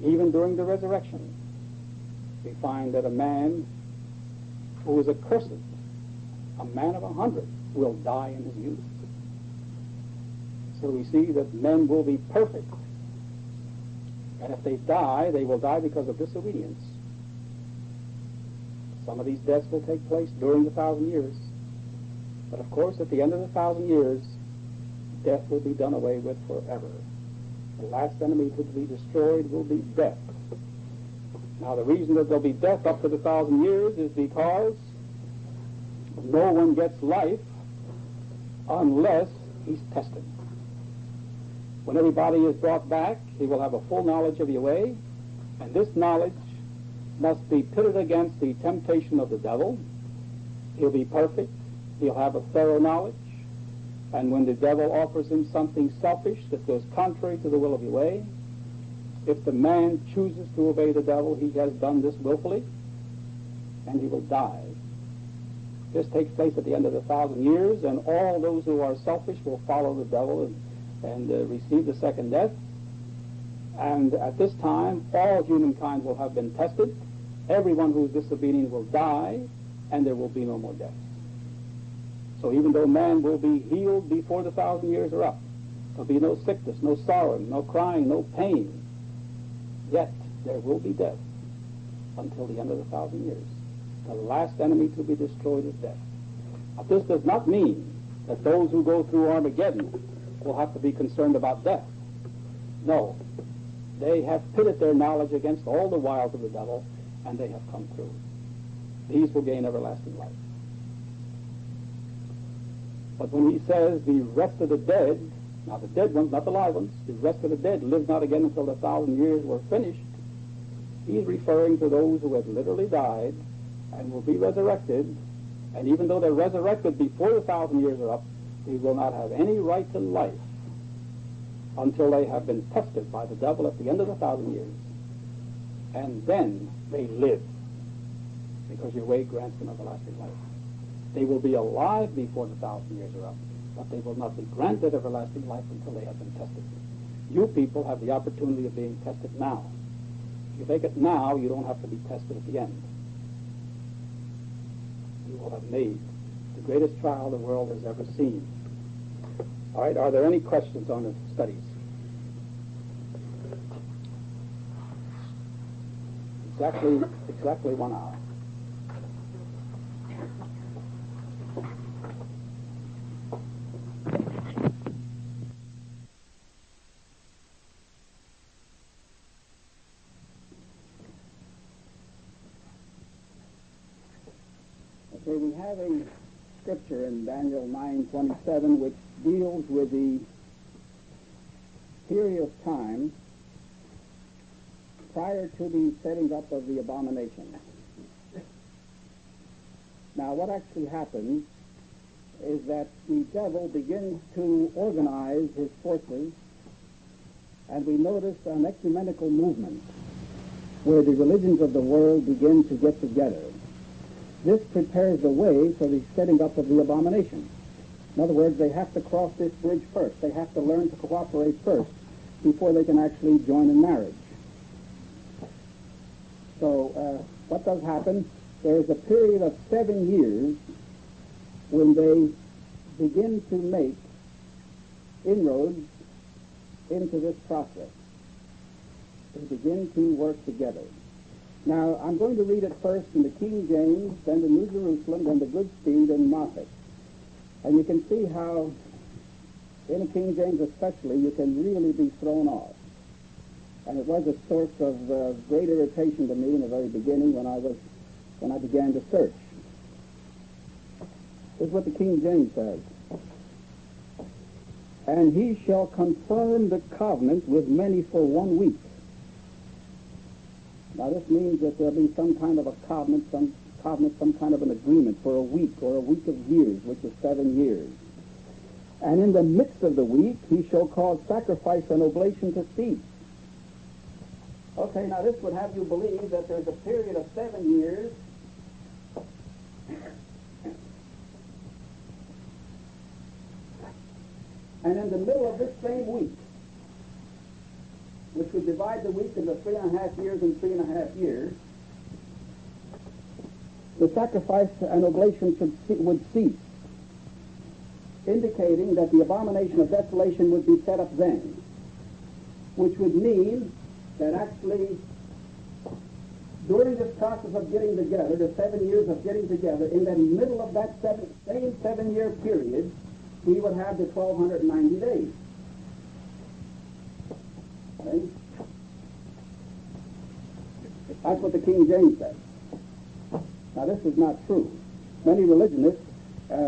Even during the resurrection, we find that a man who is accursed, a man of 100, will die in his youth. So we see that men will be perfect. And if they die, they will die because of disobedience. Some of these deaths will take place during the 1,000 years. But of course, at the end of the 1,000 years, death will be done away with forever. The last enemy to be destroyed will be death. Now, the reason that there'll be death up to the 1,000 years is because no one gets life unless he's tested. When everybody is brought back, he will have a full knowledge of Yahweh, and this knowledge must be pitted against the temptation of the devil. He'll be perfect. He'll have a thorough knowledge. And when the devil offers him something selfish that goes contrary to the will of Yahweh, if the man chooses to obey the devil, he has done this willfully, and he will die. This takes place at the end of the 1,000 years, and all those who are selfish will follow the devil and receive the second death. And at this time, all humankind will have been tested. Everyone who is disobedient will die, and there will be no more death. So even though man will be healed before the 1,000 years are up, there'll be no sickness, no sorrow, no crying, no pain, yet there will be death until the end of the 1,000 years. The last enemy to be destroyed is death. Now, this does not mean that those who go through Armageddon will have to be concerned about death. No. They have pitted their knowledge against all the wiles of the devil, and they have come through. These will gain everlasting life. But when he says the rest of the dead, now the dead ones, not the live ones, the rest of the dead live not again until the 1,000 years were finished, he's referring to those who have literally died and will be resurrected. And even though they're resurrected before the 1,000 years are up, they will not have any right to life until they have been tested by the devil at the end of the 1,000 years. And then they live, because Yahweh grants them everlasting life. They will be alive before the 1,000 years are up, but they will not be granted everlasting life until they have been tested. You people have the opportunity of being tested now. If you take it now, you don't have to be tested at the end. You will have made the greatest trial the world has ever seen. All right, are there any questions on the studies? Exactly 1 hour. Okay, we have a scripture in Daniel 9:27 which deals with the period of time prior to the setting up of the abomination. Now, what actually happens is that the devil begins to organize his forces, and we notice an ecumenical movement where the religions of the world begin to get together. This prepares the way for the setting up of the abomination. In other words, they have to cross this bridge first. They have to learn to cooperate first before they can actually join in marriage. So what does happen? There is a period of 7 years when they begin to make inroads into this process. They begin to work together. Now, I'm going to read it first in the King James, then the New Jerusalem, then the Good Speed, and Moffat. And you can see how, in the King James especially, you can really be thrown off. And it was a source of great irritation to me in the very beginning when I began to search. This is what the King James says. And he shall confirm the covenant with many for 1 week. Now this means that there'll be some kind of a covenant, some kind of an agreement for a week or a week of years, which is 7 years. And in the midst of the week, he shall cause sacrifice and oblation to cease. Okay, now this would have you believe that there's a period of 7 years and in the middle of this same week, which would divide the week into 3.5 years and 3.5 years, the sacrifice and oblation would cease, indicating that the abomination of desolation would be set up then, which would mean that actually during this process of getting together, the 7 years of getting together, in the middle of that same 7-year period, he would have the 1,290 days. Okay? That's what the King James says. Now, this is not true. Many religionists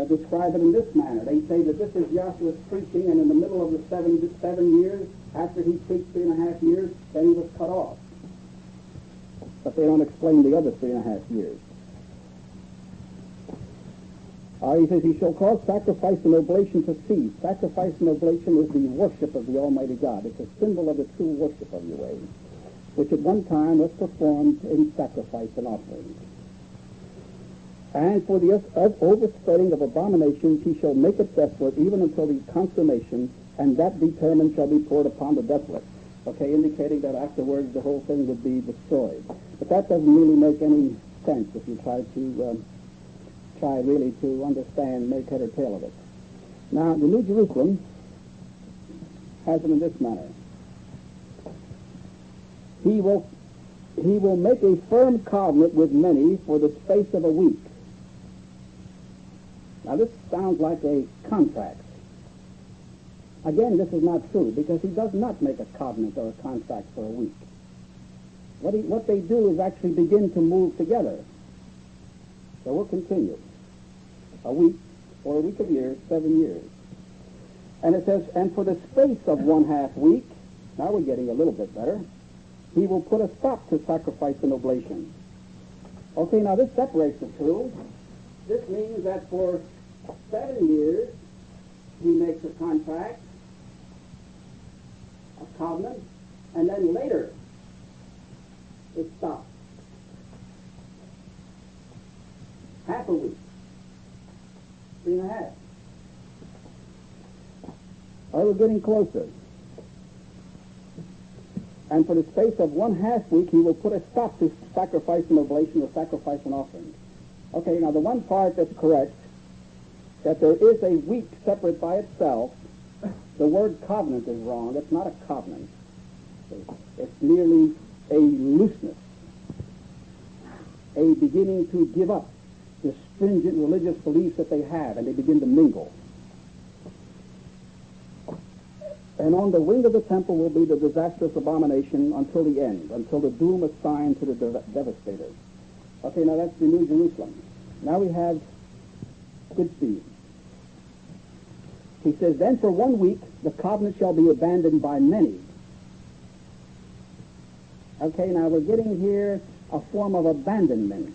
describe it in this manner. They say that this is Joshua's preaching, and in the middle of the 7 years, after he preached 3.5 years, then he was cut off. But they don't explain the other 3.5 years. He says, he shall cause sacrifice and oblation to cease. Sacrifice and oblation is the worship of the Almighty God. It's a symbol of the true worship of Yahweh, which at one time was performed in sacrifice and offering. And for the overspreading of abominations he shall make it desolate, even until the consummation, and that determined shall be poured upon the desolate. Okay, indicating that afterwards the whole thing would be destroyed. But that doesn't really make any sense if you try really to understand, make head or tail of it. Now, the New Jerusalem has it in this manner. He will make a firm covenant with many for the space of a week. Now, this sounds like a contract. Again, this is not true, because he does not make a covenant or a contract for a week. What they do is actually begin to move together. So we'll continue. A week, or a week of years, 7 years. And it says, and for the space of 1/2 week, now we're getting a little bit better, he will put a stop to sacrifice and oblation. Okay, now this separates the two. This means that for 7 years, he makes a contract, a covenant, and then later it stops. 1/2 a week. 3.5. All right, we're getting closer. And for the space of 1/2 week, he will put a stop to sacrifice and oblation, or sacrifice and offering. Okay, now the one part that's correct, that there is a week separate by itself, the word covenant is wrong. It's not a covenant. It's merely a looseness, a beginning to give up the stringent religious beliefs that they have, and they begin to mingle. And on the wing of the temple will be the disastrous abomination until the end, until the doom assigned to the devastators. Okay, now that's the New Jerusalem. Now we have good speed. He says, then for 1 week the covenant shall be abandoned by many. Okay, now we're getting here a form of abandonment,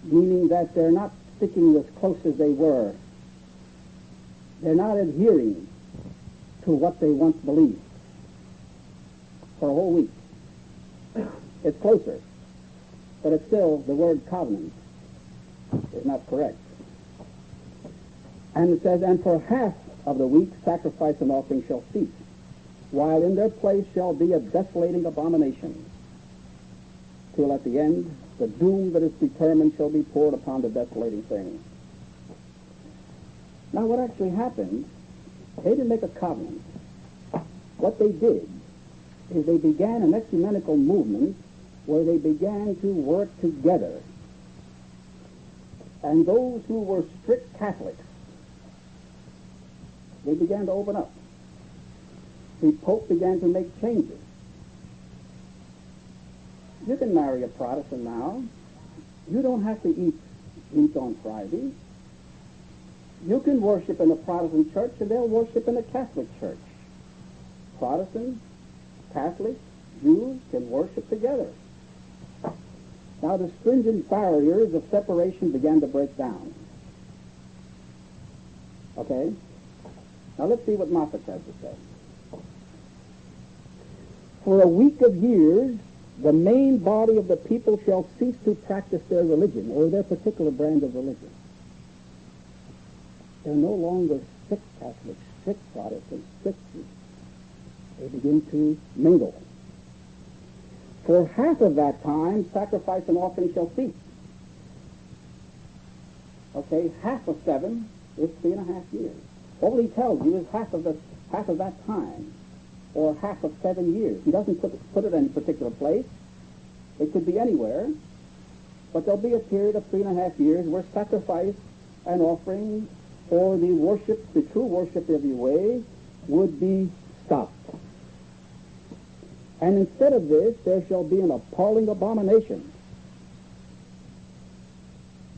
meaning that they're not sticking as close as they were. They're not adhering to what they once believed for a whole week. It's closer, but it's still, the word covenant is not correct. And it says, and for 1/2 of the week sacrifice and offering shall cease, while in their place shall be a desolating abomination, till at the end the doom that is determined shall be poured upon the desolating thing. Now what actually happened, they didn't make a covenant. What they did is they began an ecumenical movement where they began to work together. And those who were strict Catholics, they began to open up. The Pope began to make changes. You can marry a Protestant now. You don't have to eat meat on Friday. You can worship in a Protestant church, and they'll worship in a Catholic church. Protestants, Catholics, Jews can worship together. Now the stringent barriers of separation began to break down. Okay? Now let's see what Moffat has to say. For a week of years, the main body of the people shall cease to practice their religion, or their particular brand of religion. They're no longer strict Catholics, strict Protestants, strict Jews. They begin to mingle. For 1/2 of that time, sacrifice and offering shall cease. Okay, 1/2 of 7 is 3.5 years. All he tells you is half of that time, or 1/2 of 7 years. He doesn't put it in a particular place. It could be anywhere, but there'll be a period of 3.5 years where sacrifice and offering for the worship, the true worship of Yahweh, would be stopped. And instead of this, there shall be an appalling abomination.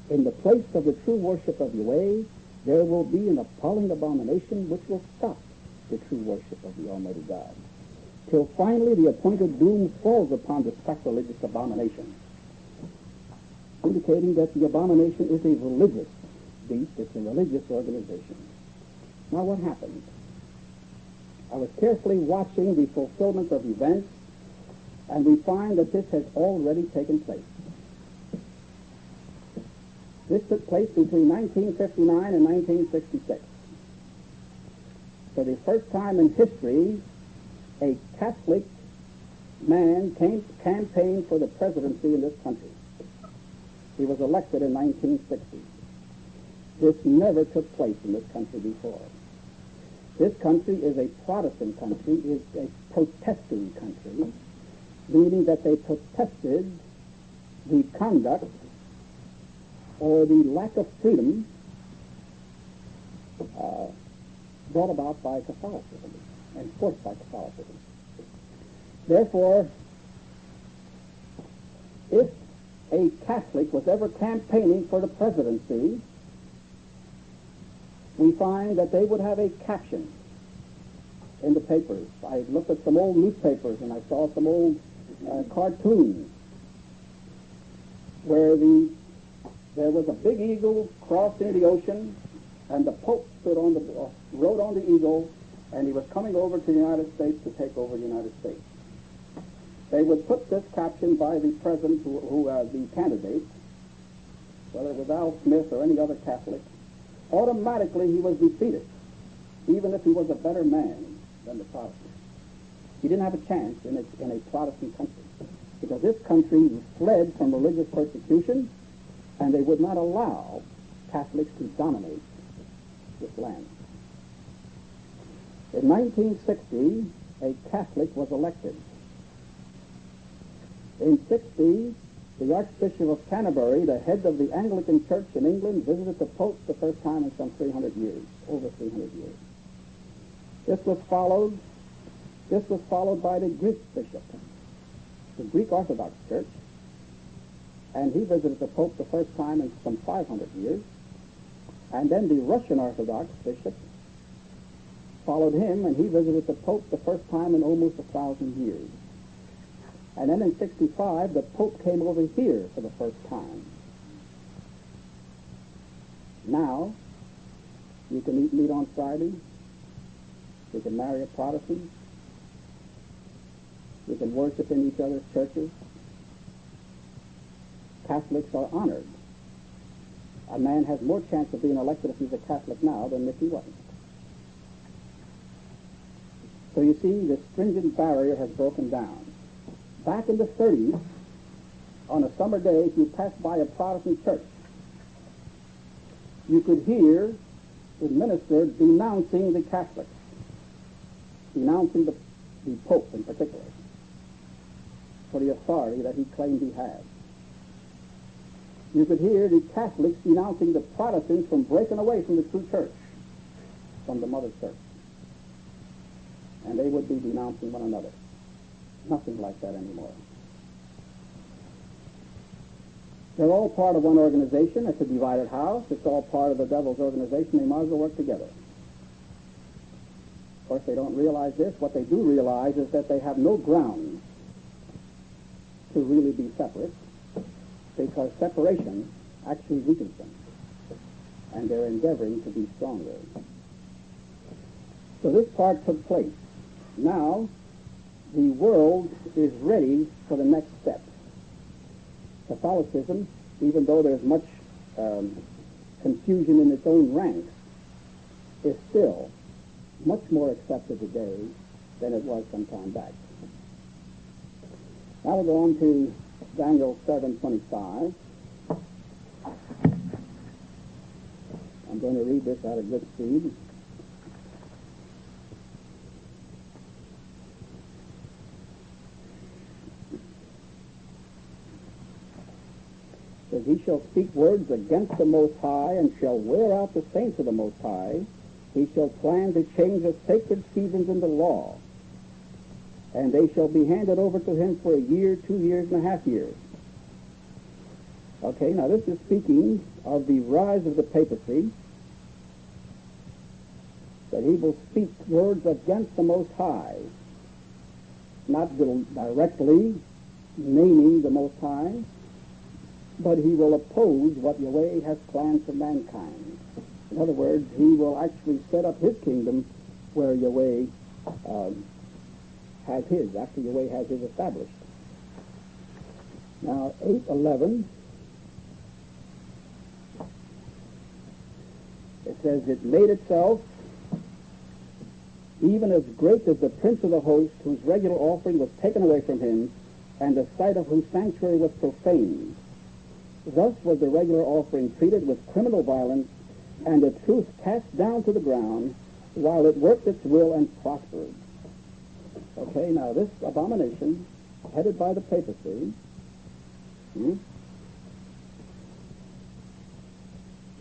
In the place of the true worship of Yahweh, there will be an appalling abomination which will stop the true worship of the Almighty God, till finally the appointed doom falls upon the sacrilegious abomination, indicating that the abomination is a religious beast, it's a religious organization. Now what happened? I was carefully watching the fulfillment of events, and we find that this has already taken place. This took place between 1959 and 1966. For the first time in history, a Catholic man campaigned for the presidency in this country. He was elected in 1960. This never took place in this country before. This country is a Protestant country, is a protesting country, meaning that they protested the conduct or the lack of freedom brought about by Catholicism and forced by Catholicism. Therefore, if a Catholic was ever campaigning for the presidency, we find that they would have a caption in the papers. I looked at some old newspapers and I saw some old cartoons where there was a big eagle crossing the ocean, and the Pope rode on the eagle, and he was coming over to the United States to take over the United States. They would put this caption by the president, the candidate, whether it was Al Smith or any other Catholic. Automatically he was defeated, even if he was a better man than the Protestant. He didn't have a chance in a Protestant country, because this country fled from religious persecution, and they would not allow Catholics to dominate this land. In 1960, a Catholic was elected. In 60, the Archbishop of Canterbury, the head of the Anglican Church in England, visited the Pope the first time in some 300 years, over 300 years. This was followed by the Greek bishop, the Greek Orthodox Church, and he visited the Pope the first time in some 500 years. And then the Russian Orthodox bishop followed him, and he visited the Pope the first time in almost 1,000 years. And then in 65, the Pope came over here for the first time. Now, you can eat meat on Friday. You can marry a Protestant. You can worship in each other's churches. Catholics are honored. A man has more chance of being elected if he's a Catholic now than if he wasn't. So you see, the stringent barrier has broken down. Back in the 30s, on a summer day, if you passed by a Protestant church, you could hear the minister denouncing the Catholics, denouncing the Pope in particular, for the authority that he claimed he had. You could hear the Catholics denouncing the Protestants from breaking away from the true church, from the mother church. And they would be denouncing one another. Nothing like that anymore. They're all part of one organization. It's a divided house. It's all part of the devil's organization. They might as well work together. Of course, they don't realize this. What they do realize is that they have no ground to really be separate, because separation actually weakens them, and they're endeavoring to be stronger. So this part took place. Now, the world is ready for the next step. Catholicism, even though there's much confusion in its own ranks, is still much more accepted today than it was some time back. Now we'll go on to Daniel 7:25. I'm going to read this at a good speed. says, he shall speak words against the Most High, and shall wear out the saints of the Most High. He shall plan to change the sacred seasons in the law, and they shall be handed over to him for a year, 2 years, and a half years. Okay, now this is speaking of the rise of the papacy, that he will speak words against the Most High, not directly naming the Most High, but he will oppose what Yahweh has planned for mankind. In other words, he will actually set up his kingdom where Yahweh has his. Actually, Yahweh has his established. Now, 8:11, it says, it made itself even as great as the prince of the host, whose regular offering was taken away from him, and the sight of whose sanctuary was profaned. Thus was the regular offering treated with criminal violence, and the truth cast down to the ground, while it worked its will and prospered. Okay, now this abomination, headed by the papacy,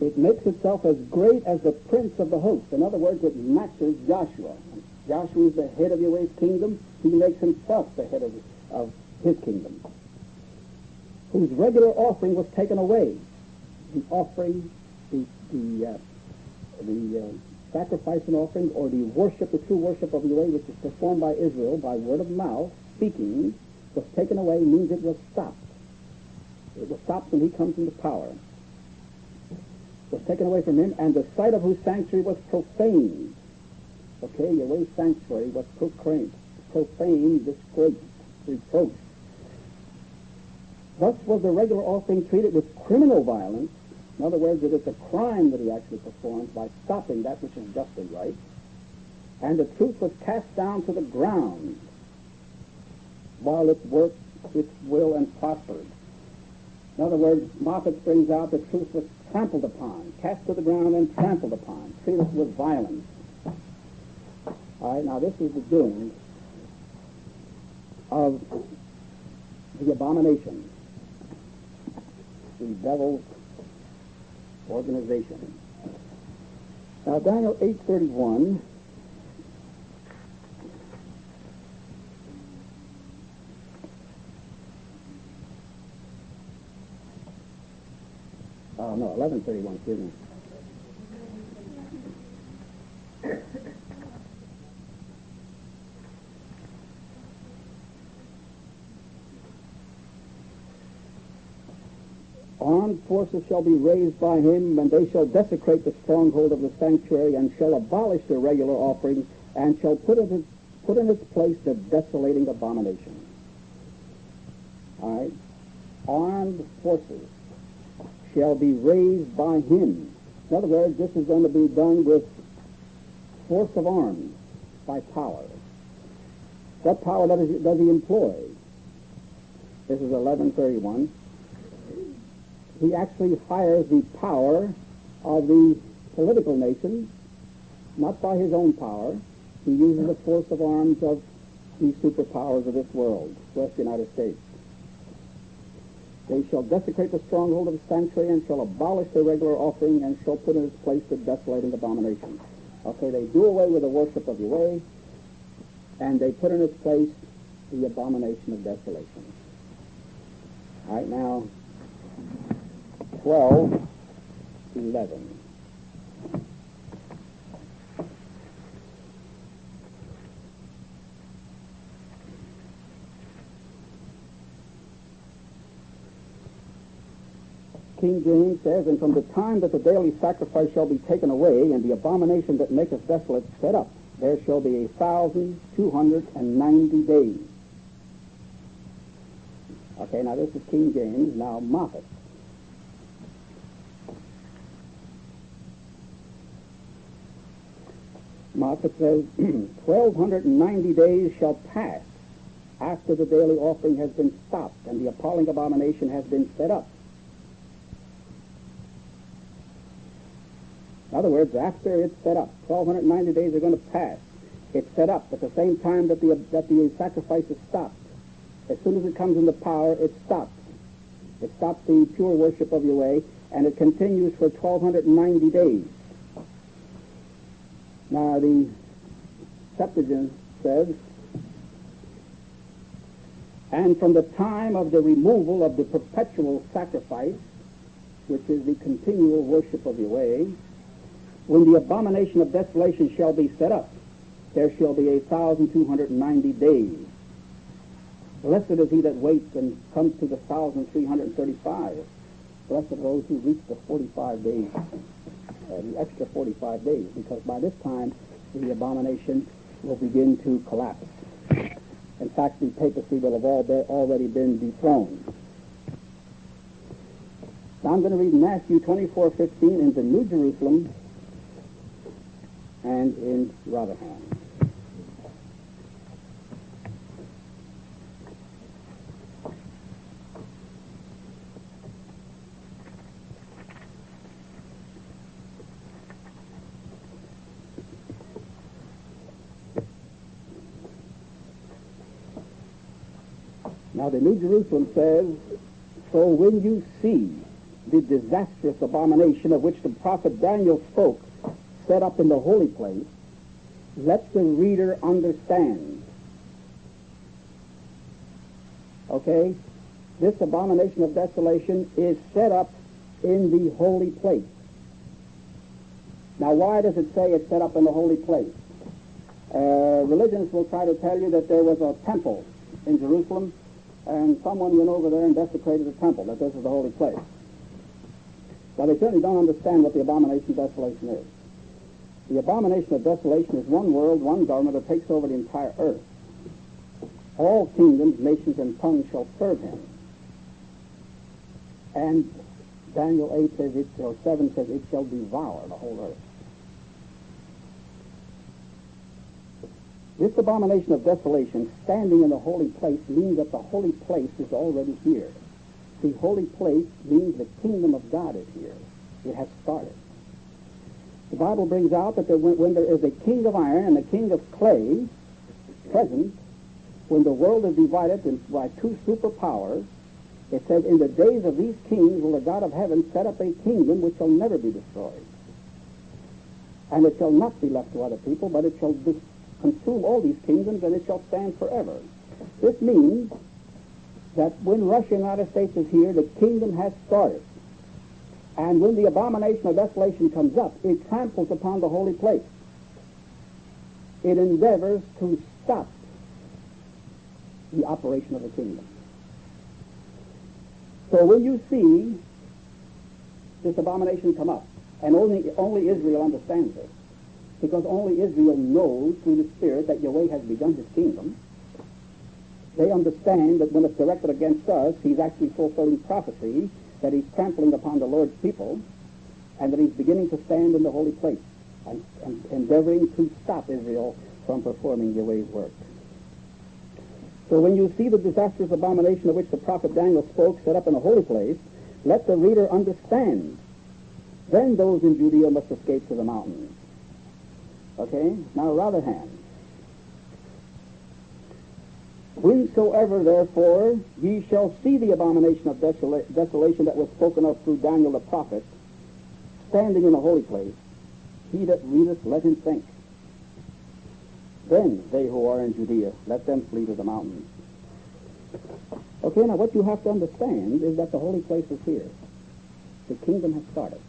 it makes itself as great as the prince of the host. In other words, it matches Joshua. Joshua is the head of Yahweh's kingdom. He makes himself the head of his kingdom, whose regular offering was taken away. The offering, the sacrifice and offering, or the worship, the true worship of Yahweh, which is performed by Israel by word of mouth, speaking, was taken away, means it was stopped. It was stopped when he comes into power. Was taken away from him, and the sight of whose sanctuary was profaned. Okay, Yahweh's sanctuary was profaned, disgraced, reproached. Thus was the regular offering treated with criminal violence. In other words, it is a crime that he actually performs by stopping that which is justly right. And the truth was cast down to the ground, while it worked its will and prospered. In other words, Moffat brings out the truth was trampled upon, cast to the ground and trampled upon, treated with violence. All right, now this is the doing of the abomination, the devil's organization. Now Daniel 8:31, oh no, 11:31, excuse me. Armed forces shall be raised by him, and they shall desecrate the stronghold of the sanctuary, and shall abolish the regular offering, and shall put in its place the desolating abomination. All right? Armed forces shall be raised by him. In other words, this is going to be done with force of arms, by power. What power does he employ? This is 11:31. He actually hires the power of the political nations, not by his own power. He uses the force of arms of the superpowers of this world, plus the United States. They shall desecrate the stronghold of the sanctuary, and shall abolish the regular offering, and shall put in its place the desolating abomination. Okay, they do away with the worship of Yahweh, and they put in its place the abomination of desolation. All right, now, 12:11. King James says, and from the time that the daily sacrifice shall be taken away, and the abomination that maketh desolate set up, there shall be 1,290 days. Okay, now this is King James. Now Moffat. Moffat says, 1,290 days shall pass after the daily offering has been stopped and the appalling abomination has been set up. In other words, after it's set up, 1,290 days are going to pass. It's set up at the same time that the sacrifice is stopped. As soon as it comes into power, it stops. It stops the pure worship of Yahweh, and it continues for 1,290 days. Now, the Septuagint says, and from the time of the removal of the perpetual sacrifice, which is the continual worship of Yahweh, when the abomination of desolation shall be set up, there shall be 1,290 days. Blessed is he that waits and comes to the 1,335. Blessed are those who reach the 45 days, the extra 45 days, because by this time the abomination will begin to collapse. In fact, the papacy will have already been dethroned. Now I'm going to read Matthew 24:15 in the New Jerusalem and in Rotherham. Now the New Jerusalem says, so when you see the disastrous abomination of which the prophet Daniel spoke set up in the holy place, let the reader understand. Okay? This abomination of desolation is set up in the holy place. Now why does it say it's set up in the holy place? Religionists will try to tell you that there was a temple in Jerusalem, and someone went over there and desecrated the temple, that this is the holy place. Well, they certainly don't understand what the abomination of desolation is. The abomination of desolation is one world, one government that takes over the entire earth. All kingdoms, nations, and tongues shall serve him. And Daniel 8 says, or 7 says, it shall devour the whole earth. This abomination of desolation, standing in the holy place, means that the holy place is already here. The holy place means the kingdom of God is here. It has started. The Bible brings out that when there is a king of iron and a king of clay present, when the world is divided by two superpowers, it says, in the days of these kings will the God of heaven set up a kingdom which shall never be destroyed. And it shall not be left to other people, but it shall consume all these kingdoms, and it shall stand forever. This means that when Russia and the United States is here, the kingdom has started. And when the abomination of desolation comes up, it tramples upon the holy place. It endeavors to stop the operation of the kingdom. So when you see this abomination come up, and only Israel understands it, because only Israel knows through the Spirit that Yahweh has begun his kingdom. They understand that when it's directed against us, he's actually fulfilling prophecy, that he's trampling upon the Lord's people, and that he's beginning to stand in the holy place and endeavoring to stop Israel from performing Yahweh's work. So when you see the disastrous abomination of which the prophet Daniel spoke set up in a holy place, let the reader understand. Then those in Judea must escape to the mountains. Okay? Now, Rotherham. Whensoever, therefore, ye shall see the abomination of desolation that was spoken of through Daniel the prophet, standing in the holy place, he that readeth, let him think. Then they who are in Judea, let them flee to the mountains. Okay, now what you have to understand is that the holy place is here. The kingdom has started.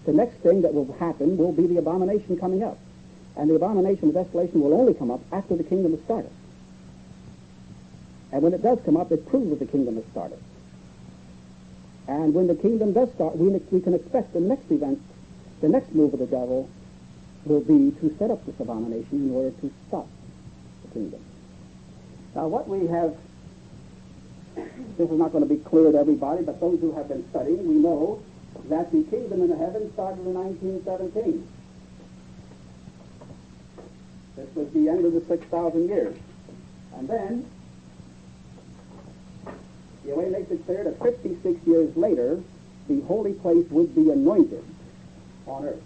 The next thing that will happen will be the abomination coming up. And the abomination of desolation will only come up after the kingdom has started. And when it does come up, it proves that the kingdom has started. And when the kingdom does start, we can expect the next event, the next move of the devil, will be to set up this abomination in order to stop the kingdom. Now what we have, this is not going to be clear to everybody, but those who have been studying, we know that the kingdom in the heavens started in 1917. This was the end of the 6,000 years. And then, Yahweh makes it clear that 56 years later, the holy place would be anointed on earth.